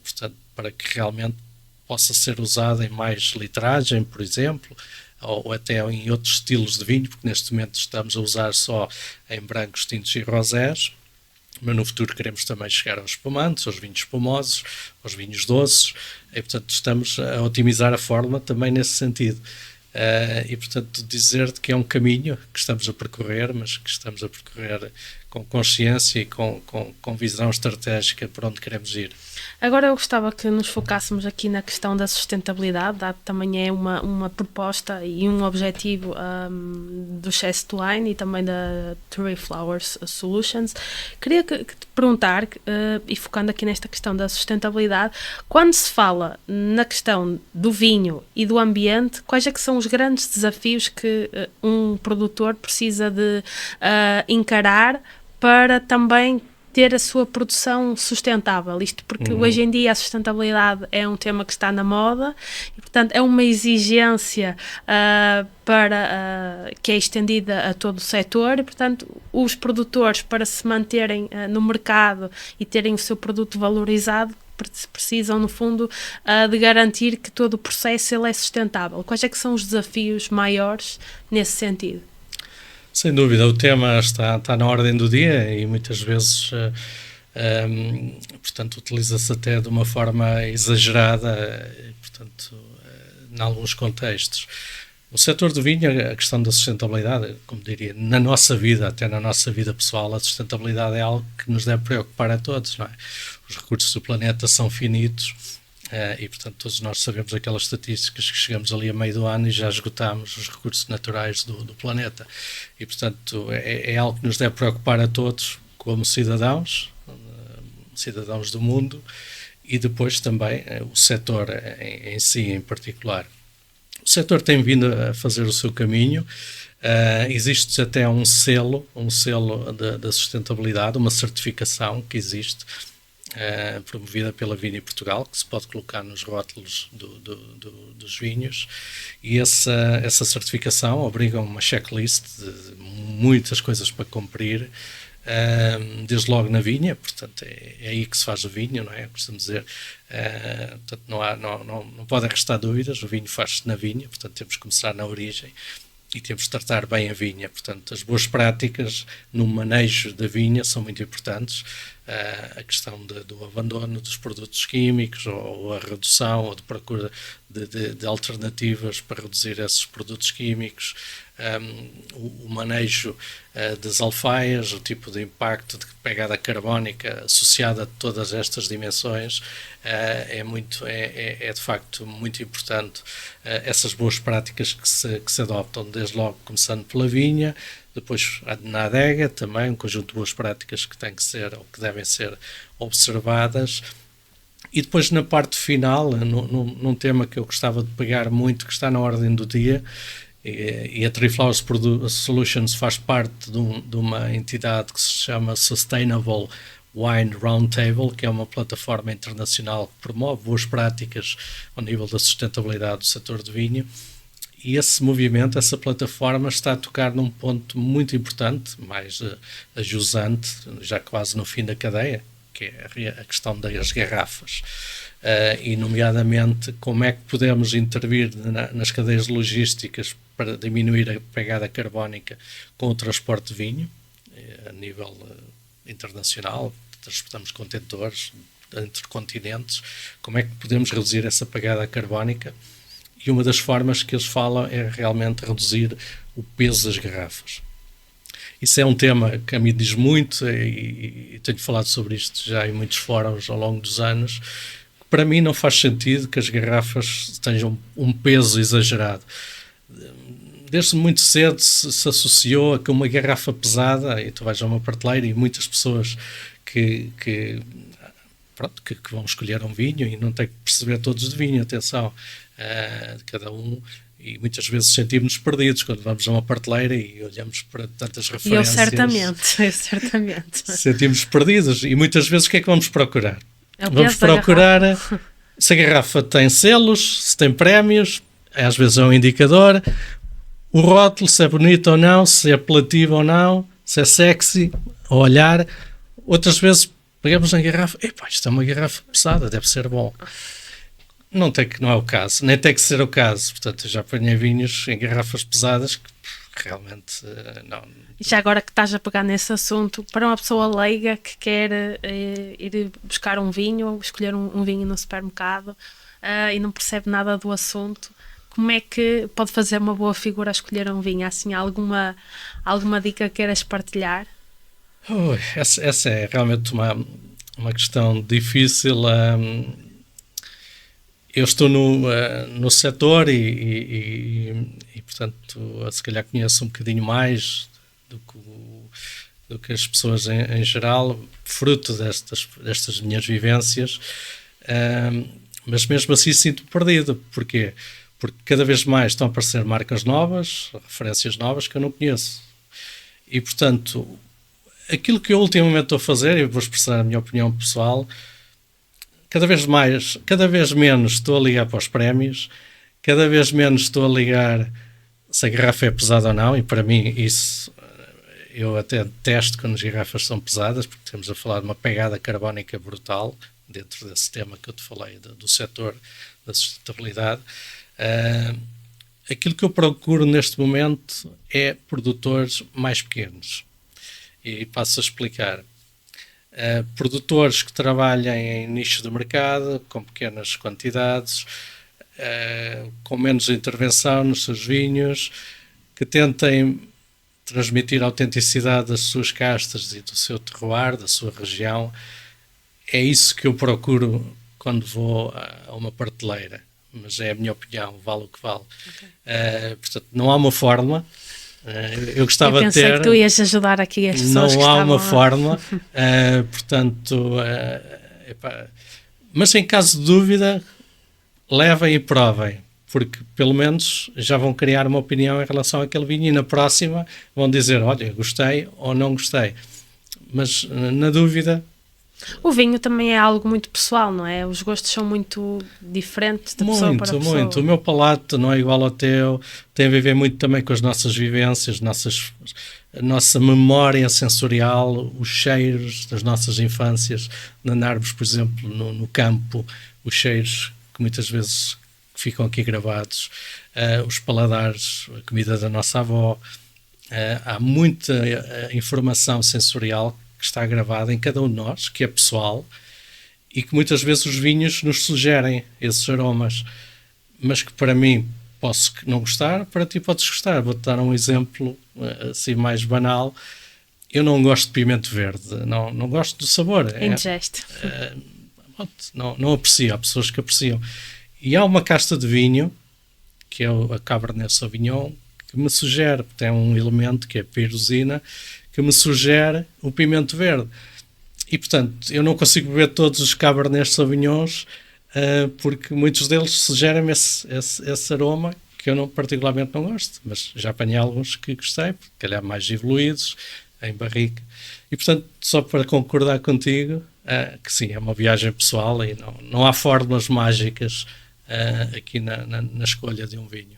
portanto, para que realmente possa ser usado em mais litragem, por exemplo, ou até em outros estilos de vinho, porque neste momento estamos a usar só em brancos, tintos e rosés, mas no futuro queremos também chegar aos espumantes, aos vinhos espumosos, aos vinhos doces, e portanto estamos a otimizar a fórmula também nesse sentido. E portanto dizer que é um caminho que estamos a percorrer, mas que estamos a percorrer com consciência e com visão estratégica para onde queremos ir.
Agora eu gostava que nos focássemos aqui na questão da sustentabilidade, dado que também é uma proposta e um objetivo do Chest Wine e também da Three Flowers Solutions. Queria que te perguntar, e focando aqui nesta questão da sustentabilidade, quando se fala na questão do vinho e do ambiente, quais é que são os grandes desafios que um produtor precisa de encarar para também ter a sua produção sustentável? Isto porque hoje em dia a sustentabilidade é um tema que está na moda e, portanto, é uma exigência que é estendida a todo o setor e, portanto, os produtores, para se manterem no mercado e terem o seu produto valorizado, precisam, no fundo, de garantir que todo o processo ele é sustentável. Quais é que são os desafios maiores nesse sentido?
Sem dúvida, o tema está na ordem do dia e muitas vezes, portanto, utiliza-se até de uma forma exagerada, portanto, em alguns contextos. No setor do vinho, a questão da sustentabilidade, como diria, na nossa vida, até na nossa vida pessoal, a sustentabilidade é algo que nos deve preocupar a todos, não é? Os recursos do planeta são finitos. E, portanto, todos nós sabemos aquelas estatísticas que chegamos ali a meio do ano e já esgotámos os recursos naturais do planeta. E, portanto, é algo que nos deve preocupar a todos como cidadãos do mundo e depois também o setor em si, em particular. O setor tem vindo a fazer o seu caminho. Existe até um selo da sustentabilidade, uma certificação que existe, promovida pela Vini Portugal, que se pode colocar nos rótulos dos vinhos, e essa certificação obriga a uma checklist de muitas coisas para cumprir, desde logo na vinha, portanto é aí que se faz o vinho, não é? Costumo dizer, portanto não pode restar dúvidas, o vinho faz-se na vinha, portanto temos que começar na origem e temos de tratar bem a vinha. Portanto, as boas práticas no manejo da vinha são muito importantes. A questão do abandono dos produtos químicos ou a redução ou de procura de alternativas para reduzir esses produtos químicos, o manejo das alfaias, o tipo de impacto de pegada carbónica associada a todas estas dimensões é de facto muito importante. Essas boas práticas que se adoptam, desde logo começando pela vinha, depois na adega também um conjunto de boas práticas que têm que ser ou que devem ser observadas. E depois na parte final, num tema que eu gostava de pegar muito, que está na ordem do dia, e a Three Flowers Solutions faz parte de uma entidade que se chama Sustainable Wine Roundtable, que é uma plataforma internacional que promove boas práticas ao nível da sustentabilidade do setor de vinho. E esse movimento, essa plataforma, está a tocar num ponto muito importante, mais ajusante, já quase no fim da cadeia, que é a questão das garrafas. E, nomeadamente, como é que podemos intervir nas cadeias logísticas para diminuir a pegada carbónica com o transporte de vinho, a nível internacional. Transportamos contentores entre continentes. Como é que podemos reduzir essa pegada carbónica? E uma das formas que eles falam é realmente reduzir o peso das garrafas. Isso é um tema que a mim diz muito e tenho falado sobre isto já em muitos fóruns ao longo dos anos. Para mim não faz sentido que as garrafas tenham um peso exagerado. Desde muito cedo se associou a que uma garrafa pesada, e tu vais a uma prateleira e muitas pessoas que vão escolher um vinho e não têm que perceber todos de vinho, atenção, de cada um, e muitas vezes sentimos-nos perdidos quando vamos a uma prateleira e olhamos para tantas referências.
Eu certamente.
Sentimos perdidos e muitas vezes o que é que vamos procurar? Vamos procurar se a garrafa tem selos, se tem prémios, às vezes é um indicador, o rótulo, se é bonito ou não, se é apelativo ou não, se é sexy, ao olhar. Outras vezes pegamos na garrafa, isto é uma garrafa pesada, deve ser bom. Não é o caso, nem tem que ser o caso. Portanto, eu já apanhei vinhos em garrafas pesadas realmente não.
E já agora que estás a pegar nesse assunto, para uma pessoa leiga que quer ir buscar um vinho ou escolher um vinho no supermercado e não percebe nada do assunto, como é que pode fazer uma boa figura a escolher um vinho? Há assim alguma dica que queiras partilhar?
Essa é realmente uma questão difícil. Eu estou no setor e, portanto, se calhar conheço um bocadinho mais do que as pessoas em geral, fruto destas minhas vivências, mas mesmo assim sinto-me perdido. Porquê? Porque cada vez mais estão a aparecer marcas novas, referências novas que eu não conheço. E, portanto, aquilo que eu ultimamente estou a fazer, e vou expressar a minha opinião pessoal, cada vez menos estou a ligar para os prémios, cada vez menos estou a ligar se a garrafa é pesada ou não, e para mim isso, eu até detesto quando as garrafas são pesadas, porque estamos a falar de uma pegada carbónica brutal, dentro desse tema que eu te falei, do setor da sustentabilidade. Aquilo que eu procuro neste momento é produtores mais pequenos. E passo a explicar. Produtores que trabalhem em nichos de mercado, com pequenas quantidades, com menos intervenção nos seus vinhos, que tentem transmitir a autenticidade das suas castas e do seu terroir, da sua região. É isso que eu procuro quando vou a uma prateleira, mas é a minha opinião, vale o que vale. Okay. Portanto, não há uma fórmula. Eu gostava de ter.
Eu pensei que tu ias ajudar aqui as pessoas.
Não há uma fórmula, portanto, mas em caso de dúvida, levem e provem, porque pelo menos já vão criar uma opinião em relação àquele vinho e na próxima vão dizer, olha, gostei ou não gostei. Mas na dúvida...
O vinho também é algo muito pessoal, não é? Os gostos são muito diferentes de pessoa para pessoa. Muito.
O meu palato não é igual ao teu, tem a ver muito também com as nossas vivências, a nossa memória sensorial, os cheiros das nossas infâncias, de andarmos, por exemplo, no campo, os cheiros que muitas vezes ficam aqui gravados, os paladares, a comida da nossa avó. Há muita informação sensorial que está gravada em cada um de nós, que é pessoal, e que muitas vezes os vinhos nos sugerem esses aromas, mas que para mim posso não gostar, para ti podes gostar. Vou-te dar um exemplo assim mais banal. Eu não gosto de pimento verde, não gosto do sabor.
Indigesto.
Não aprecio, há pessoas que apreciam. E há uma casta de vinho, que é a Cabernet Sauvignon, que me sugere, tem um elemento que é a pirosina, que me sugere o pimento verde. E, portanto, eu não consigo beber todos os Cabernet Sauvignons porque muitos deles sugerem-me esse aroma que eu particularmente não gosto, mas já apanhei alguns que gostei, porque calhar mais evoluídos, em barrica. E, portanto, só para concordar contigo, que sim, é uma viagem pessoal e não há fórmulas mágicas aqui na escolha de um vinho.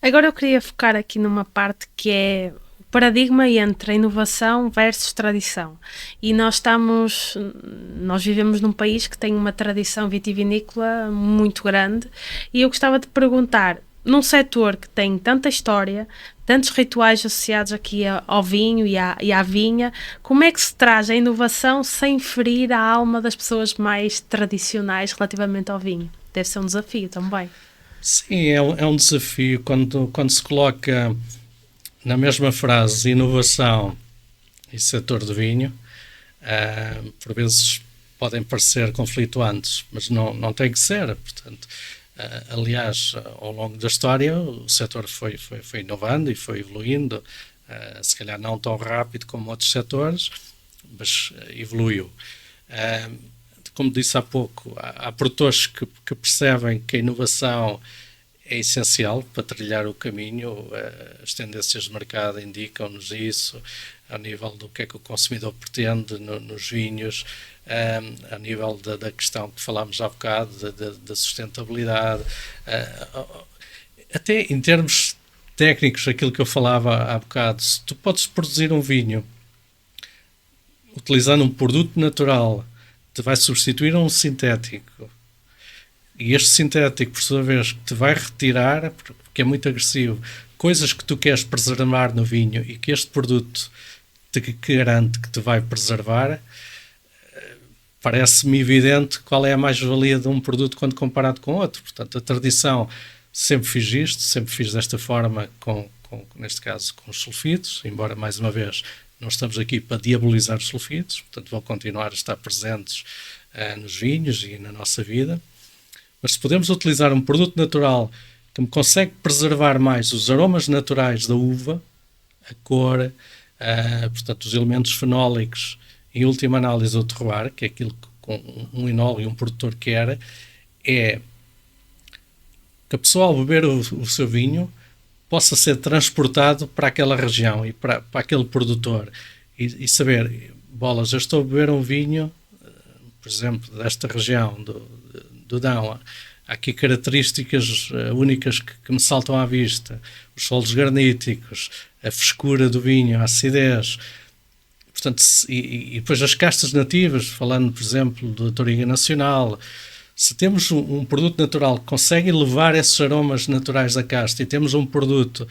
Agora eu queria focar aqui numa parte que é paradigma entre a inovação versus tradição. E nós vivemos num país que tem uma tradição vitivinícola muito grande e eu gostava de perguntar, num setor que tem tanta história, tantos rituais associados aqui ao vinho e à vinha, como é que se traz a inovação sem ferir a alma das pessoas mais tradicionais relativamente ao vinho? Deve ser um desafio também.
Sim, é um desafio quando se coloca na mesma frase inovação e setor de vinho, por vezes podem parecer conflituantes, mas não tem que ser. Portanto, aliás, ao longo da história o setor foi inovando e foi evoluindo, se calhar não tão rápido como outros setores, mas evoluiu. Como disse há pouco, há produtores que percebem que a inovação é essencial para trilhar o caminho. As tendências de mercado indicam-nos isso, ao nível do que é que o consumidor pretende nos vinhos, a nível da questão que falámos há bocado, da sustentabilidade, até em termos técnicos, aquilo que eu falava há bocado. Se tu podes produzir um vinho utilizando um produto natural, te vai substituir um sintético, e este sintético, por sua vez, te vai retirar, porque é muito agressivo, coisas que tu queres preservar no vinho e que este produto te garante que te vai preservar, parece-me evidente qual é a mais-valia de um produto quando comparado com outro. Portanto, a tradição, sempre fiz isto, sempre fiz desta forma, neste caso com os sulfitos, embora, mais uma vez, não estamos aqui para diabolizar os sulfitos, portanto vão continuar a estar presentes nos vinhos e na nossa vida. Mas se podemos utilizar um produto natural que me consegue preservar mais os aromas naturais da uva, a cor, portanto, os elementos fenólicos, em última análise o terroir, que é aquilo que um enólogo e um produtor quer, é que a pessoa, ao beber o seu vinho, possa ser transportado para aquela região e para aquele produtor e saber, bolas, eu estou a beber um vinho, por exemplo, desta região do Dão. Há aqui características únicas que me saltam à vista, os solos graníticos, a frescura do vinho, a acidez. Portanto, e depois as castas nativas, falando, por exemplo, do Touriga Nacional. Se temos um produto natural que consegue elevar esses aromas naturais da casta e temos um produto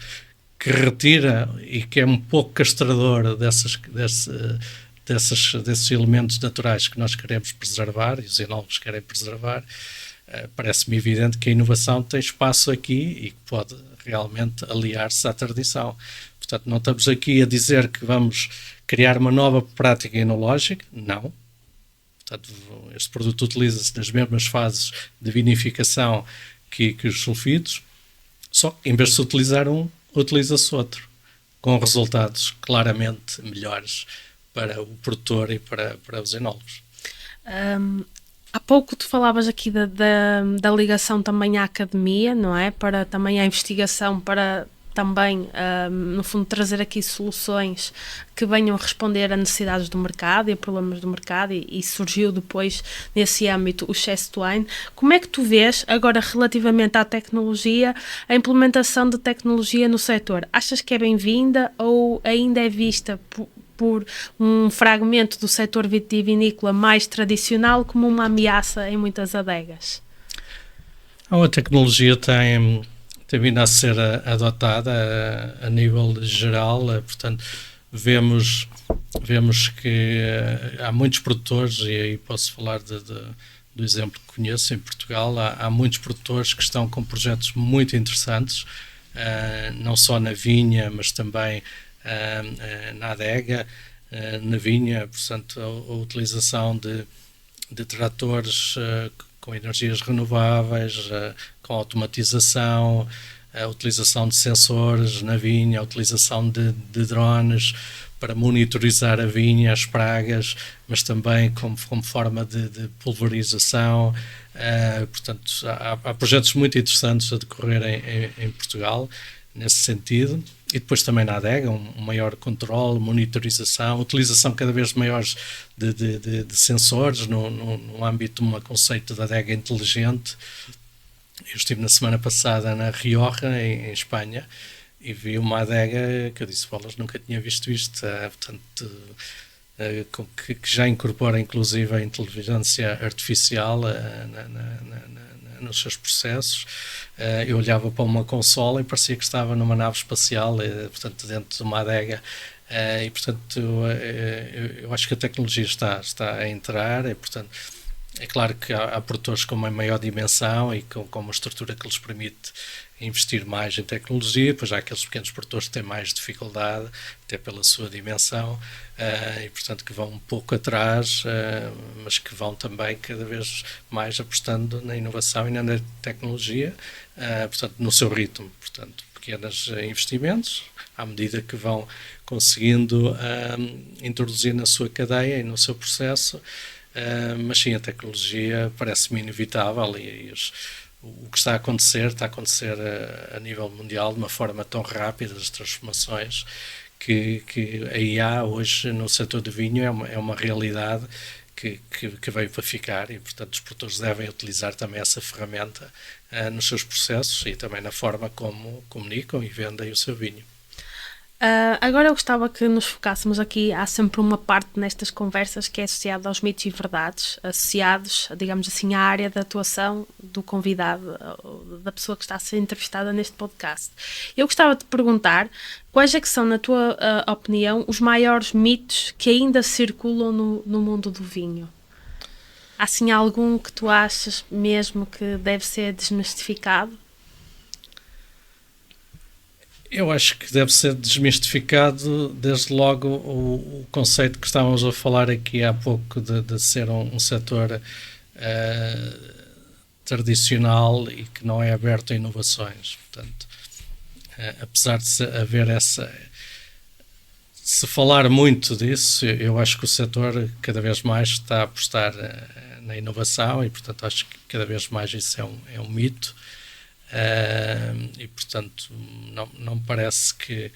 que retira e que é um pouco castrador desses elementos naturais que nós queremos preservar e os enólogos querem preservar, parece-me evidente que a inovação tem espaço aqui e que pode realmente aliar-se à tradição. Portanto, não estamos aqui a dizer que vamos criar uma nova prática enológica, não. Portanto, este produto utiliza-se nas mesmas fases de vinificação que os sulfitos, só que em vez de se utilizar um, utiliza-se outro, com resultados claramente melhores para o produtor e para os enólogos.
Há pouco tu falavas aqui da ligação também à academia, não é? Para também à investigação, para também, no fundo, trazer aqui soluções que venham responder a necessidades do mercado e a problemas do mercado, e surgiu depois, nesse âmbito, o Chest Wine. Como é que tu vês, agora, relativamente à tecnologia, a implementação de tecnologia no setor? Achas que é bem-vinda ou ainda é vista por um fragmento do setor vitivinícola mais tradicional como uma ameaça em muitas adegas?
A tecnologia tem vindo a ser adotada a nível geral, portanto vemos que há muitos produtores, e aí posso falar do exemplo que conheço em Portugal, há muitos produtores que estão com projetos muito interessantes, não só na vinha, mas também na adega, na vinha, portanto a utilização de tratores com energias renováveis, com automatização, a utilização de sensores na vinha, a utilização de drones para monitorizar a vinha, as pragas, mas também como forma de pulverização. Portanto, há projetos muito interessantes a decorrer em Portugal, nesse sentido. E depois também na adega, um maior controle, monitorização, utilização cada vez maiores de sensores no âmbito de um conceito de adega inteligente. Eu estive na semana passada na Rioja, em Espanha, e vi uma adega que eu disse, bolas, nunca tinha visto isto, portanto, que já incorpora inclusive a inteligência artificial nos seus processos. Eu olhava para uma consola e parecia que estava numa nave espacial, portanto, dentro de uma adega, e portanto eu acho que a tecnologia está a entrar, e portanto é claro que há produtores com uma maior dimensão e com uma estrutura que lhes permite investir mais em tecnologia, pois há aqueles pequenos produtores que têm mais dificuldade, até pela sua dimensão, e portanto que vão um pouco atrás, mas que vão também cada vez mais apostando na inovação e na tecnologia, portanto no seu ritmo, portanto pequenos investimentos, à medida que vão conseguindo introduzir na sua cadeia e no seu processo, mas sim, a tecnologia parece-me inevitável e o que está a acontecer a nível mundial de uma forma tão rápida, as transformações, que a IA hoje no setor do vinho é uma realidade que veio para ficar, e portanto os produtores devem utilizar também essa ferramenta nos seus processos e também na forma como comunicam e vendem o seu vinho.
Agora eu gostava que nos focássemos aqui, há sempre uma parte nestas conversas que é associada aos mitos e verdades, associados, digamos assim, à área de atuação do convidado, da pessoa que está a ser entrevistada neste podcast. Eu gostava de te perguntar quais é que são, na tua opinião, os maiores mitos que ainda circulam no mundo do vinho? Há assim algum que tu achas mesmo que deve ser desmistificado?
Eu acho que deve ser desmistificado desde logo o conceito que estávamos a falar aqui há pouco de ser um setor tradicional e que não é aberto a inovações. Portanto, apesar de haver se falar muito disso, eu acho que o setor cada vez mais está a apostar na inovação e, portanto, acho que cada vez mais isso é um mito. E portanto não me parece que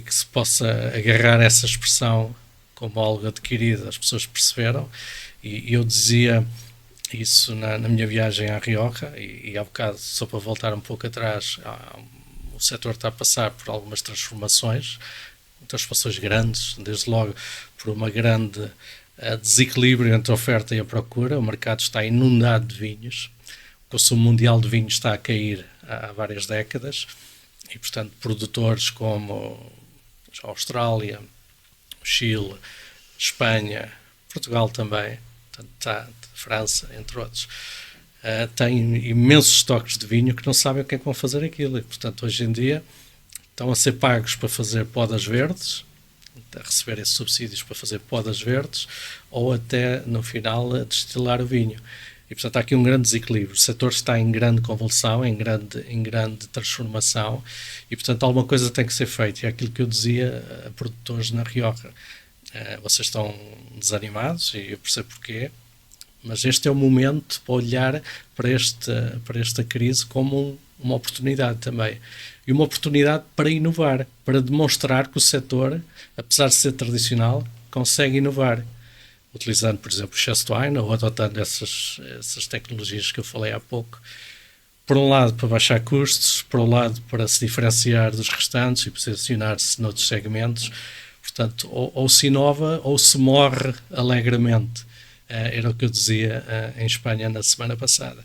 se possa agarrar essa expressão como algo adquirido. As pessoas perceberam e eu dizia isso na minha viagem à Rioja e há bocado, só para voltar um pouco atrás, o setor está a passar por algumas transformações grandes, desde logo por uma grande desequilíbrio entre a oferta e a procura. O mercado está inundado de vinhos. O consumo mundial de vinho está a cair há várias décadas e, portanto, produtores como a Austrália, o Chile, Espanha, Portugal também, portanto, França, entre outros, têm imensos estoques de vinho que não sabem o que é que vão fazer aquilo e, portanto, hoje em dia estão a ser pagos para fazer podas verdes, a receber esses subsídios para fazer podas verdes ou até, no final, a destilar o vinho. E, portanto, há aqui um grande desequilíbrio. O setor está em grande convulsão, em grande transformação e, portanto, alguma coisa tem que ser feita. E é aquilo que eu dizia a produtores na Rioja. Vocês estão desanimados e eu percebo porquê, mas este é o momento para olhar para esta crise como uma oportunidade também. E uma oportunidade para inovar, para demonstrar que o setor, apesar de ser tradicional, consegue inovar. Utilizando, por exemplo, o Chest Wine ou adotando essas tecnologias que eu falei há pouco, por um lado para baixar custos, por um lado para se diferenciar dos restantes e posicionar-se noutros segmentos. Portanto, ou se inova ou se morre alegremente. Era o que eu dizia em Espanha na semana passada.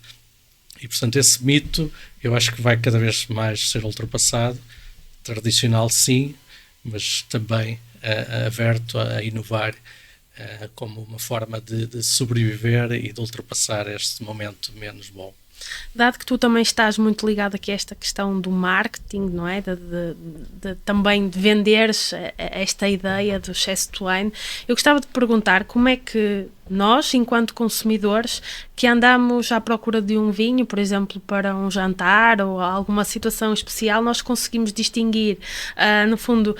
E, portanto, esse mito eu acho que vai cada vez mais ser ultrapassado. Tradicional, sim, mas também aberto a inovar como uma forma de sobreviver e de ultrapassar este momento menos bom.
Dado que tu também estás muito ligado aqui a esta questão do marketing, não é? Também de venderes esta ideia do Chest Wine, eu gostava de perguntar como é que nós, enquanto consumidores, que andamos à procura de um vinho, por exemplo, para um jantar ou alguma situação especial, nós conseguimos distinguir, no fundo,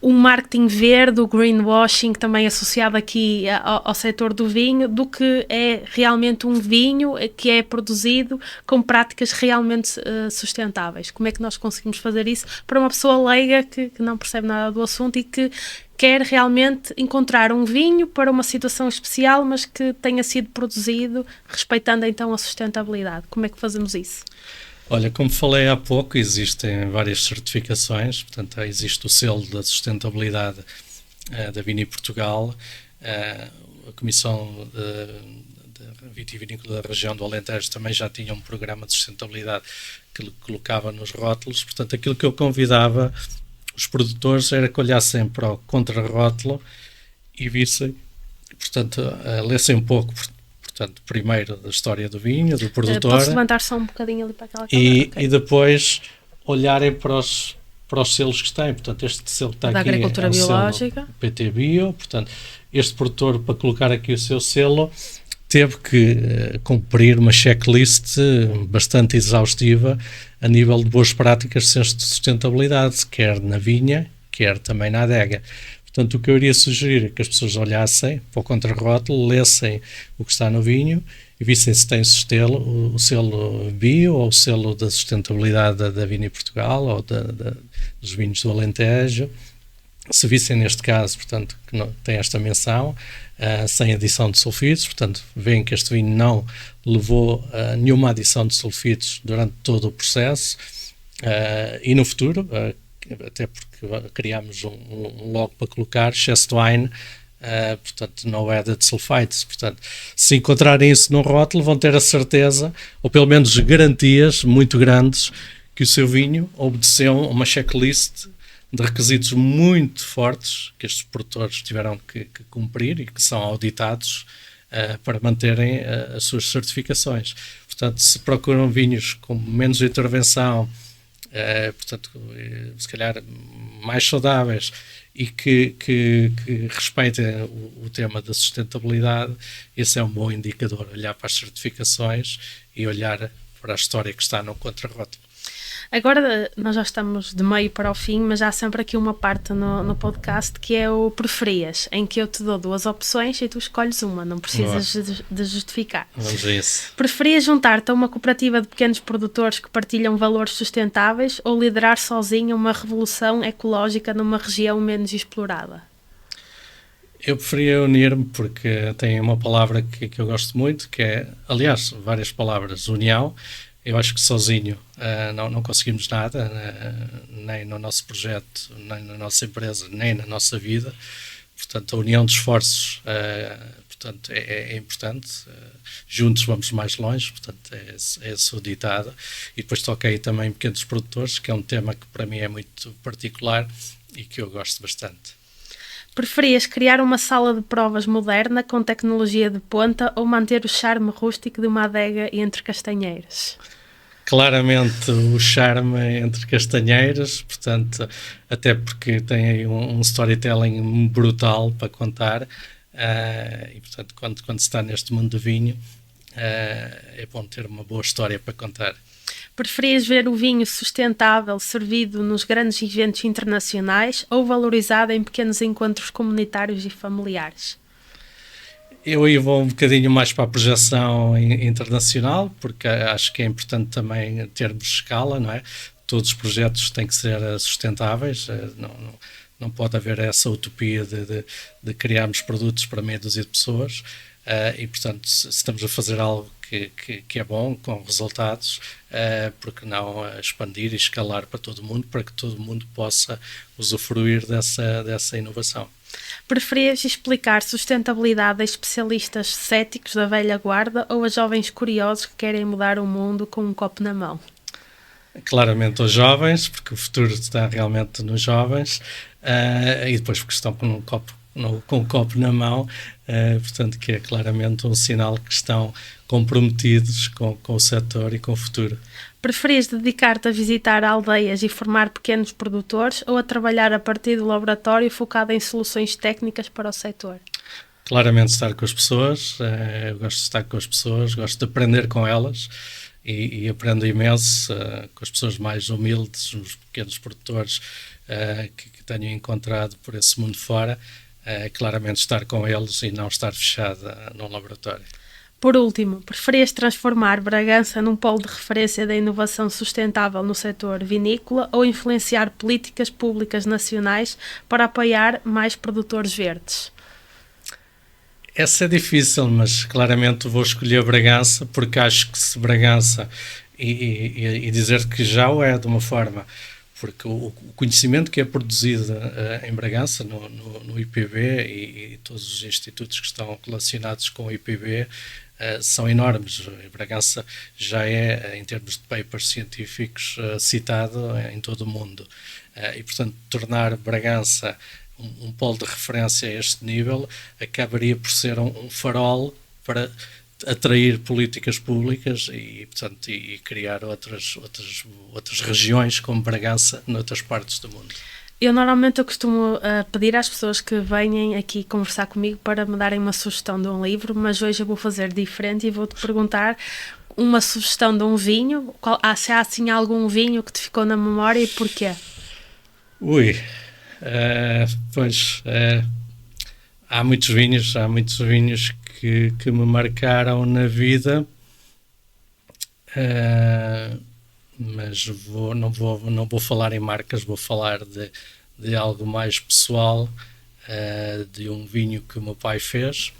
o marketing verde, o greenwashing, também associado aqui ao setor do vinho, do que é realmente um vinho que é produzido com práticas realmente sustentáveis. Como é que nós conseguimos fazer isso para uma pessoa leiga que não percebe nada do assunto e que quer realmente encontrar um vinho para uma situação especial, mas que tenha sido produzido respeitando então a sustentabilidade? Como é que fazemos isso?
Olha, como falei há pouco, existem várias certificações, portanto, existe o selo da sustentabilidade da Vini Portugal, a Comissão de Vitivinícola da região do Alentejo também já tinha um programa de sustentabilidade que colocava nos rótulos. Portanto, aquilo que eu convidava os produtores era que olhassem para o contrarótulo e vissem, portanto, lessem um pouco, portanto, primeiro da história do vinho, do produtor.
Posso levantar só um bocadinho ali para aquela câmera?
Okay. E depois olharem para os selos que têm. Portanto, este selo que está
da
aqui
agricultura
é um
biológica.
Selo PT Bio. Portanto, este produtor, para colocar aqui o seu selo, teve que cumprir uma checklist bastante exaustiva a nível de boas práticas de sustentabilidade, quer na vinha, quer também na adega. Portanto, o que eu iria sugerir é que as pessoas olhassem para o contrarótulo, lessem o que está no vinho e vissem se tem o selo bio ou o selo da sustentabilidade da Vini Portugal ou dos vinhos do Alentejo. Se vissem neste caso, portanto, que não, tem esta menção, sem adição de sulfitos, portanto, veem que este vinho não levou nenhuma adição de sulfitos durante todo o processo e no futuro, até porque criámos um logo para colocar, Chest Wine, portanto, no added sulfites. Portanto, se encontrarem isso no rótulo, vão ter a certeza, ou pelo menos garantias muito grandes, que o seu vinho obedeceu uma checklist de requisitos muito fortes que estes produtores tiveram que cumprir e que são auditados para manterem as suas certificações. Portanto, se procuram vinhos com menos intervenção, portanto, se calhar mais saudáveis e que respeitem o tema da sustentabilidade, esse é um bom indicador, olhar para as certificações e olhar para a história que está no contrarrótulo.
Agora nós já estamos de meio para o fim, mas há sempre aqui uma parte no podcast que é o preferias, em que eu te dou 2 opções e tu escolhes uma, não precisas de justificar.
Vamos a isso.
Preferias juntar-te a uma cooperativa de pequenos produtores que partilham valores sustentáveis ou liderar sozinho uma revolução ecológica numa região menos explorada?
Eu preferia unir-me porque tem uma palavra que eu gosto muito, que é, aliás, várias palavras, união. Eu acho que sozinho não conseguimos nada, nem no nosso projeto, nem na nossa empresa, nem na nossa vida. Portanto, a união de esforços portanto, é importante. Juntos vamos mais longe, portanto, é esse o ditado. E depois toquei também pequenos produtores, que é um tema que para mim é muito particular e que eu gosto bastante.
Preferias criar uma sala de provas moderna com tecnologia de ponta ou manter o charme rústico de uma adega entre castanheiras?
Claramente o charme entre castanheiras, portanto, até porque tem aí um storytelling brutal para contar, e portanto, quando se está neste mundo do vinho, é bom ter uma boa história para contar.
Preferias ver o vinho sustentável servido nos grandes eventos internacionais ou valorizado em pequenos encontros comunitários e familiares?
Eu aí vou um bocadinho mais para a projeção internacional, porque acho que é importante também termos escala, não é? Todos os projetos têm que ser sustentáveis, não pode haver essa utopia de criarmos produtos para meia dúzia de pessoas, e portanto, se estamos a fazer algo que é bom, com resultados, porque não expandir e escalar para todo mundo, para que todo mundo possa usufruir dessa inovação.
Preferias explicar sustentabilidade a especialistas céticos da velha guarda ou a jovens curiosos que querem mudar o mundo com um copo na mão?
Claramente aos jovens, porque o futuro está realmente nos jovens, e depois porque estão com um copo na mão, portanto que é claramente um sinal que estão comprometidos com o setor e com o futuro.
Preferias dedicar-te a visitar aldeias e formar pequenos produtores ou a trabalhar a partir do laboratório focado em soluções técnicas para o setor?
Claramente estar com as pessoas, eu gosto de estar com as pessoas, gosto de aprender com elas e aprendo imenso com as pessoas mais humildes, os pequenos produtores que tenho encontrado por esse mundo fora, claramente estar com eles e não estar fechada num laboratório.
Por último, preferias transformar Bragança num polo de referência da inovação sustentável no setor vinícola ou influenciar políticas públicas nacionais para apoiar mais produtores verdes?
Essa é difícil, mas claramente vou escolher Bragança, porque acho que se Bragança, e dizer que já o é de uma forma, porque o conhecimento que é produzido em Bragança, no IPB e todos os institutos que estão relacionados com o IPB, são enormes. Bragança já é, em termos de papers científicos, citado em todo o mundo. E, portanto, tornar Bragança um polo de referência a este nível acabaria por ser um farol para atrair políticas públicas e, portanto, e criar outras regiões como Bragança noutras partes do mundo.
Eu costumo pedir às pessoas que venham aqui conversar comigo para me darem uma sugestão de um livro, mas hoje eu vou fazer diferente e vou-te perguntar uma sugestão de um vinho. Se há assim algum vinho que te ficou na memória e porquê?
Há muitos vinhos que me marcaram na vida, mas não vou falar em marcas, vou falar de algo mais pessoal, de um vinho que o meu pai fez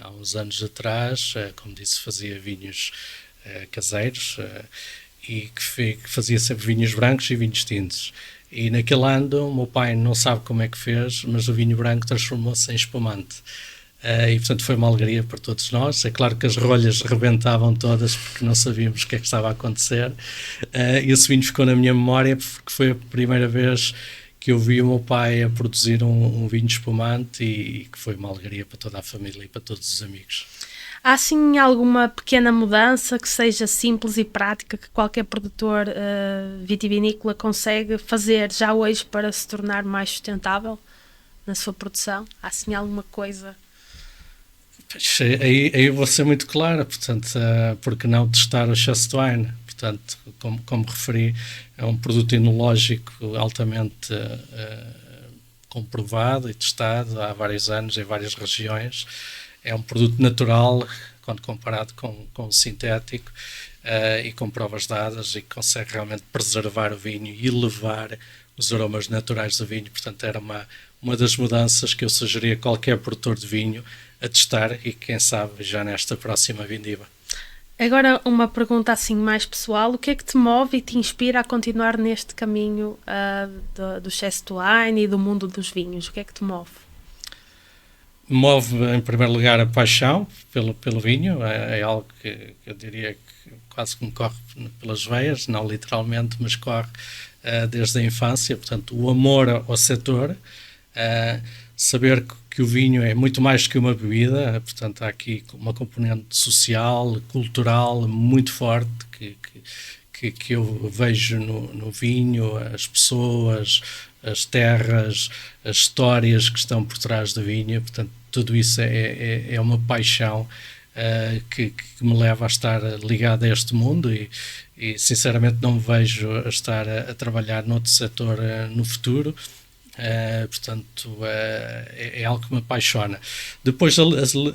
há uns anos atrás. Como disse, fazia vinhos caseiros, e que fazia sempre vinhos brancos e vinhos tintos. E naquele ano, o meu pai não sabe como é que fez, mas o vinho branco transformou-se em espumante. E portanto foi uma alegria para todos nós. É claro que as rolhas rebentavam todas porque não sabíamos o que é que estava a acontecer. Esse vinho ficou na minha memória porque foi a primeira vez que eu vi o meu pai a produzir um vinho espumante e que foi uma alegria para toda a família e para todos os amigos.
Há sim alguma pequena mudança que seja simples e prática que qualquer produtor vitivinícola consegue fazer já hoje para se tornar mais sustentável na sua produção? Há sim alguma coisa?
Aí vou ser muito clara, portanto, porque não testar o Chassedoine? Portanto, como referi, é um produto enológico altamente comprovado e testado há vários anos em várias regiões. É um produto natural quando comparado com o sintético e com provas dadas e que consegue realmente preservar o vinho e elevar os aromas naturais do vinho. Portanto, era uma das mudanças que eu sugeria a qualquer produtor de vinho a testar e quem sabe já nesta próxima vindima.
Agora uma pergunta assim mais pessoal, o que é que te move e te inspira a continuar neste caminho do Chassedoine e do mundo dos vinhos? O que é que te move?
Move em primeiro lugar a paixão pelo vinho, é algo que eu diria que quase que me corre pelas veias, não literalmente, mas corre desde a infância, portanto o amor ao setor, saber que o vinho é muito mais que uma bebida, portanto há aqui uma componente social, cultural muito forte que eu vejo no vinho, as pessoas, as terras, as histórias que estão por trás do vinho, portanto tudo isso é uma paixão que me leva a estar ligado a este mundo e sinceramente não me vejo a estar a trabalhar noutro setor no futuro. Portanto, é algo que me apaixona. Depois,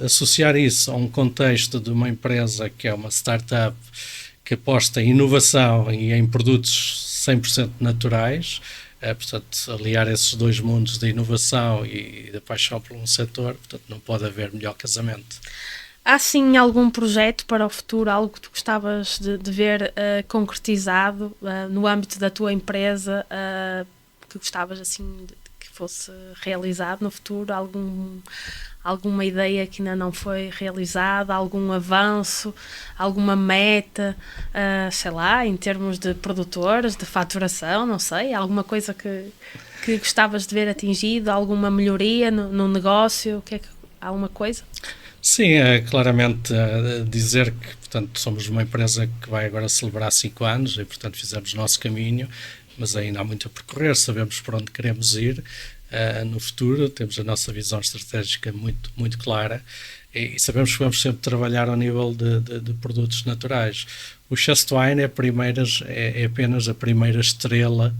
associar isso a um contexto de uma empresa que é uma startup que aposta em inovação e em produtos 100% naturais, portanto, aliar esses dois mundos da inovação e da paixão por um setor, portanto, não pode haver melhor casamento.
Há sim algum projeto para o futuro, algo que tu gostavas de ver concretizado no âmbito da tua empresa, que gostavas assim que fosse realizado no futuro, alguma ideia que ainda não foi realizada, algum avanço, alguma meta, sei lá, em termos de produtores, de faturação, não sei, alguma coisa que gostavas de ver atingido, alguma melhoria no negócio, alguma coisa?
Sim, é claramente dizer que, portanto, somos uma empresa que vai agora celebrar 5 anos e, portanto, fizemos o nosso caminho, mas ainda há muito a percorrer, sabemos para onde queremos ir no futuro, temos a nossa visão estratégica muito, muito clara e sabemos que vamos sempre trabalhar ao nível de produtos naturais. O Chassedoine é apenas a primeira estrela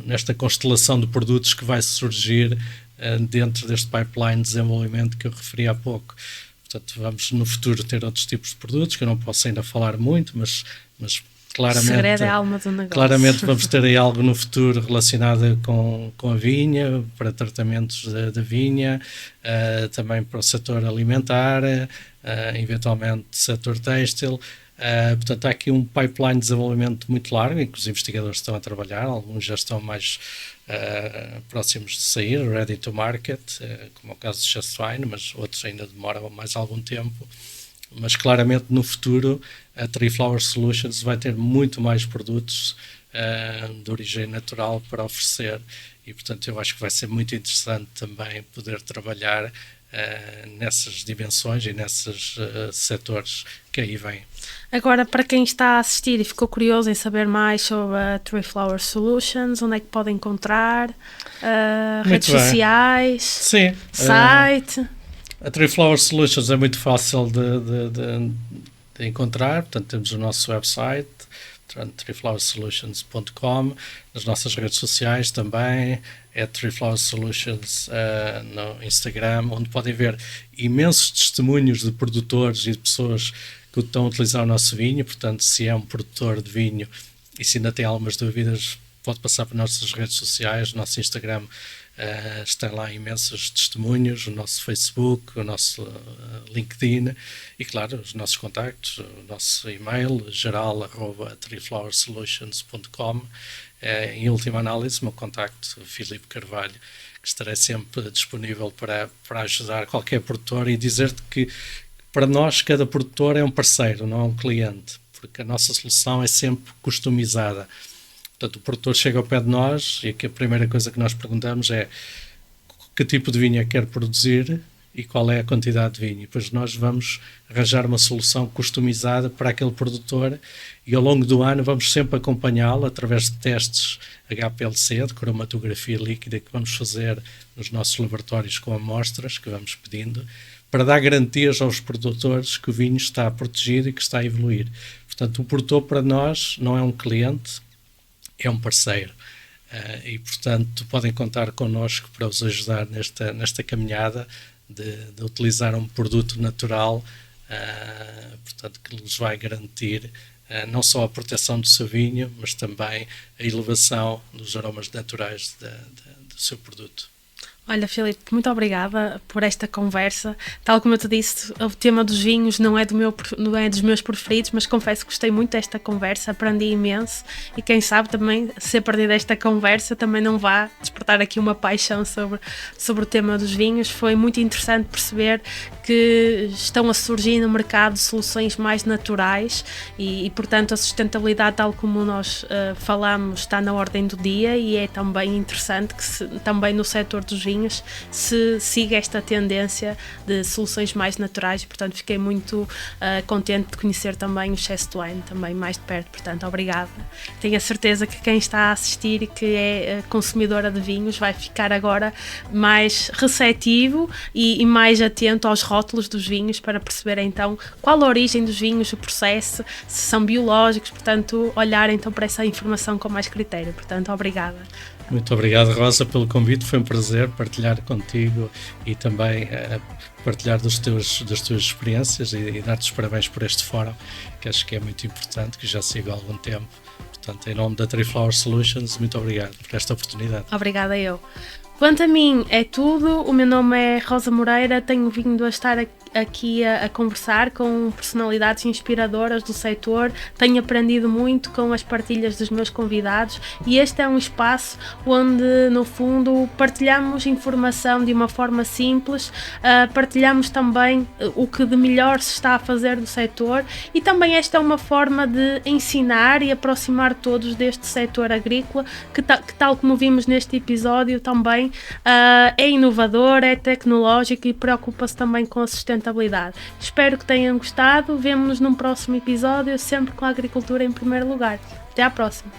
nesta constelação de produtos que vai surgir dentro deste pipeline de desenvolvimento que eu referi há pouco. Portanto, vamos no futuro ter outros tipos de produtos, que eu não posso ainda falar muito, mas claramente,
o segredo é a alma do negócio.
Claramente vamos ter aí algo no futuro relacionado com a vinha, para tratamentos da vinha, também para o setor alimentar, eventualmente setor têxtil. Portanto, há aqui um pipeline de desenvolvimento muito largo em que os investigadores estão a trabalhar, alguns já estão mais próximos de sair, ready to market, como é o caso do Chassedoine, mas outros ainda demoram mais algum tempo. Mas claramente no futuro a Tree Flower Solutions vai ter muito mais produtos de origem natural para oferecer e portanto eu acho que vai ser muito interessante também poder trabalhar nessas dimensões e nesses setores que aí vêm.
Agora, para quem está a assistir e ficou curioso em saber mais sobre a Tree Flower Solutions, onde é que pode encontrar? Redes sociais?
Sim.
Site?
A Tree Flower Solutions é muito fácil de encontrar, portanto temos o nosso website, treeflowersolutions.com, nas nossas redes sociais também, é Tree Flower Solutions no Instagram, onde podem ver imensos testemunhos de produtores e de pessoas que estão a utilizar o nosso vinho, portanto se é um produtor de vinho e se ainda tem algumas dúvidas, pode passar por nossas redes sociais, o nosso Instagram está lá imensos testemunhos, o nosso Facebook, o nosso LinkedIn e, claro, os nossos contactos, o nosso e-mail geral@treeflowersolutions.com. Em última análise, o meu contacto, Filipe Carvalho, que estarei sempre disponível para ajudar qualquer produtor e dizer-te que para nós cada produtor é um parceiro, não é um cliente, porque a nossa solução é sempre customizada. Portanto, o produtor chega ao pé de nós e aqui a primeira coisa que nós perguntamos é que tipo de vinho é que quer produzir e qual é a quantidade de vinho. E depois nós vamos arranjar uma solução customizada para aquele produtor e ao longo do ano vamos sempre acompanhá-lo através de testes HPLC, de cromatografia líquida, que vamos fazer nos nossos laboratórios com amostras que vamos pedindo, para dar garantias aos produtores que o vinho está protegido e que está a evoluir. Portanto, o produtor para nós não é um cliente, é um parceiro e, portanto, podem contar connosco para os ajudar nesta caminhada de utilizar um produto natural, portanto, que lhes vai garantir não só a proteção do seu vinho, mas também a elevação dos aromas naturais do seu produto.
Olha, Filipe, muito obrigada por esta conversa. Tal como eu te disse, o tema dos vinhos não é dos meus preferidos, mas confesso que gostei muito desta conversa, aprendi imenso e quem sabe também, se a partir desta conversa também não vá despertar aqui uma paixão sobre o tema dos vinhos. Foi muito interessante perceber que estão a surgir no mercado soluções mais naturais e portanto, a sustentabilidade, tal como nós falamos, está na ordem do dia e é também interessante que também no setor dos vinhos se siga esta tendência de soluções mais naturais e, portanto, fiquei muito contente de conhecer também o Chest Wine, também mais de perto, portanto, obrigada. Tenho a certeza que quem está a assistir e que é consumidora de vinhos vai ficar agora mais receptivo e mais atento aos rótulos dos vinhos para perceber então qual a origem dos vinhos, o processo, se são biológicos, portanto, olhar então para essa informação com mais critério. Portanto, obrigada.
Muito obrigado, Rosa, pelo convite. Foi um prazer partilhar contigo e também partilhar das tuas experiências e dar-te os parabéns por este fórum, que acho que é muito importante, que já sigo há algum tempo. Portanto, em nome da Tree Flower Solutions, muito obrigado por esta oportunidade.
Obrigada eu. Quanto a mim, é tudo. O meu nome é Rosa Moreira, tenho vindo a estar aqui a conversar com personalidades inspiradoras do setor, tenho aprendido muito com as partilhas dos meus convidados e este é um espaço onde, no fundo, partilhamos informação de uma forma simples, partilhamos também o que de melhor se está a fazer do setor e também esta é uma forma de ensinar e aproximar todos deste setor agrícola que tal como vimos neste episódio também é inovador, é tecnológico e preocupa-se também com a sustentabilidade. Espero que tenham gostado. Vemo-nos num próximo episódio, sempre com a agricultura em primeiro lugar. Até à próxima.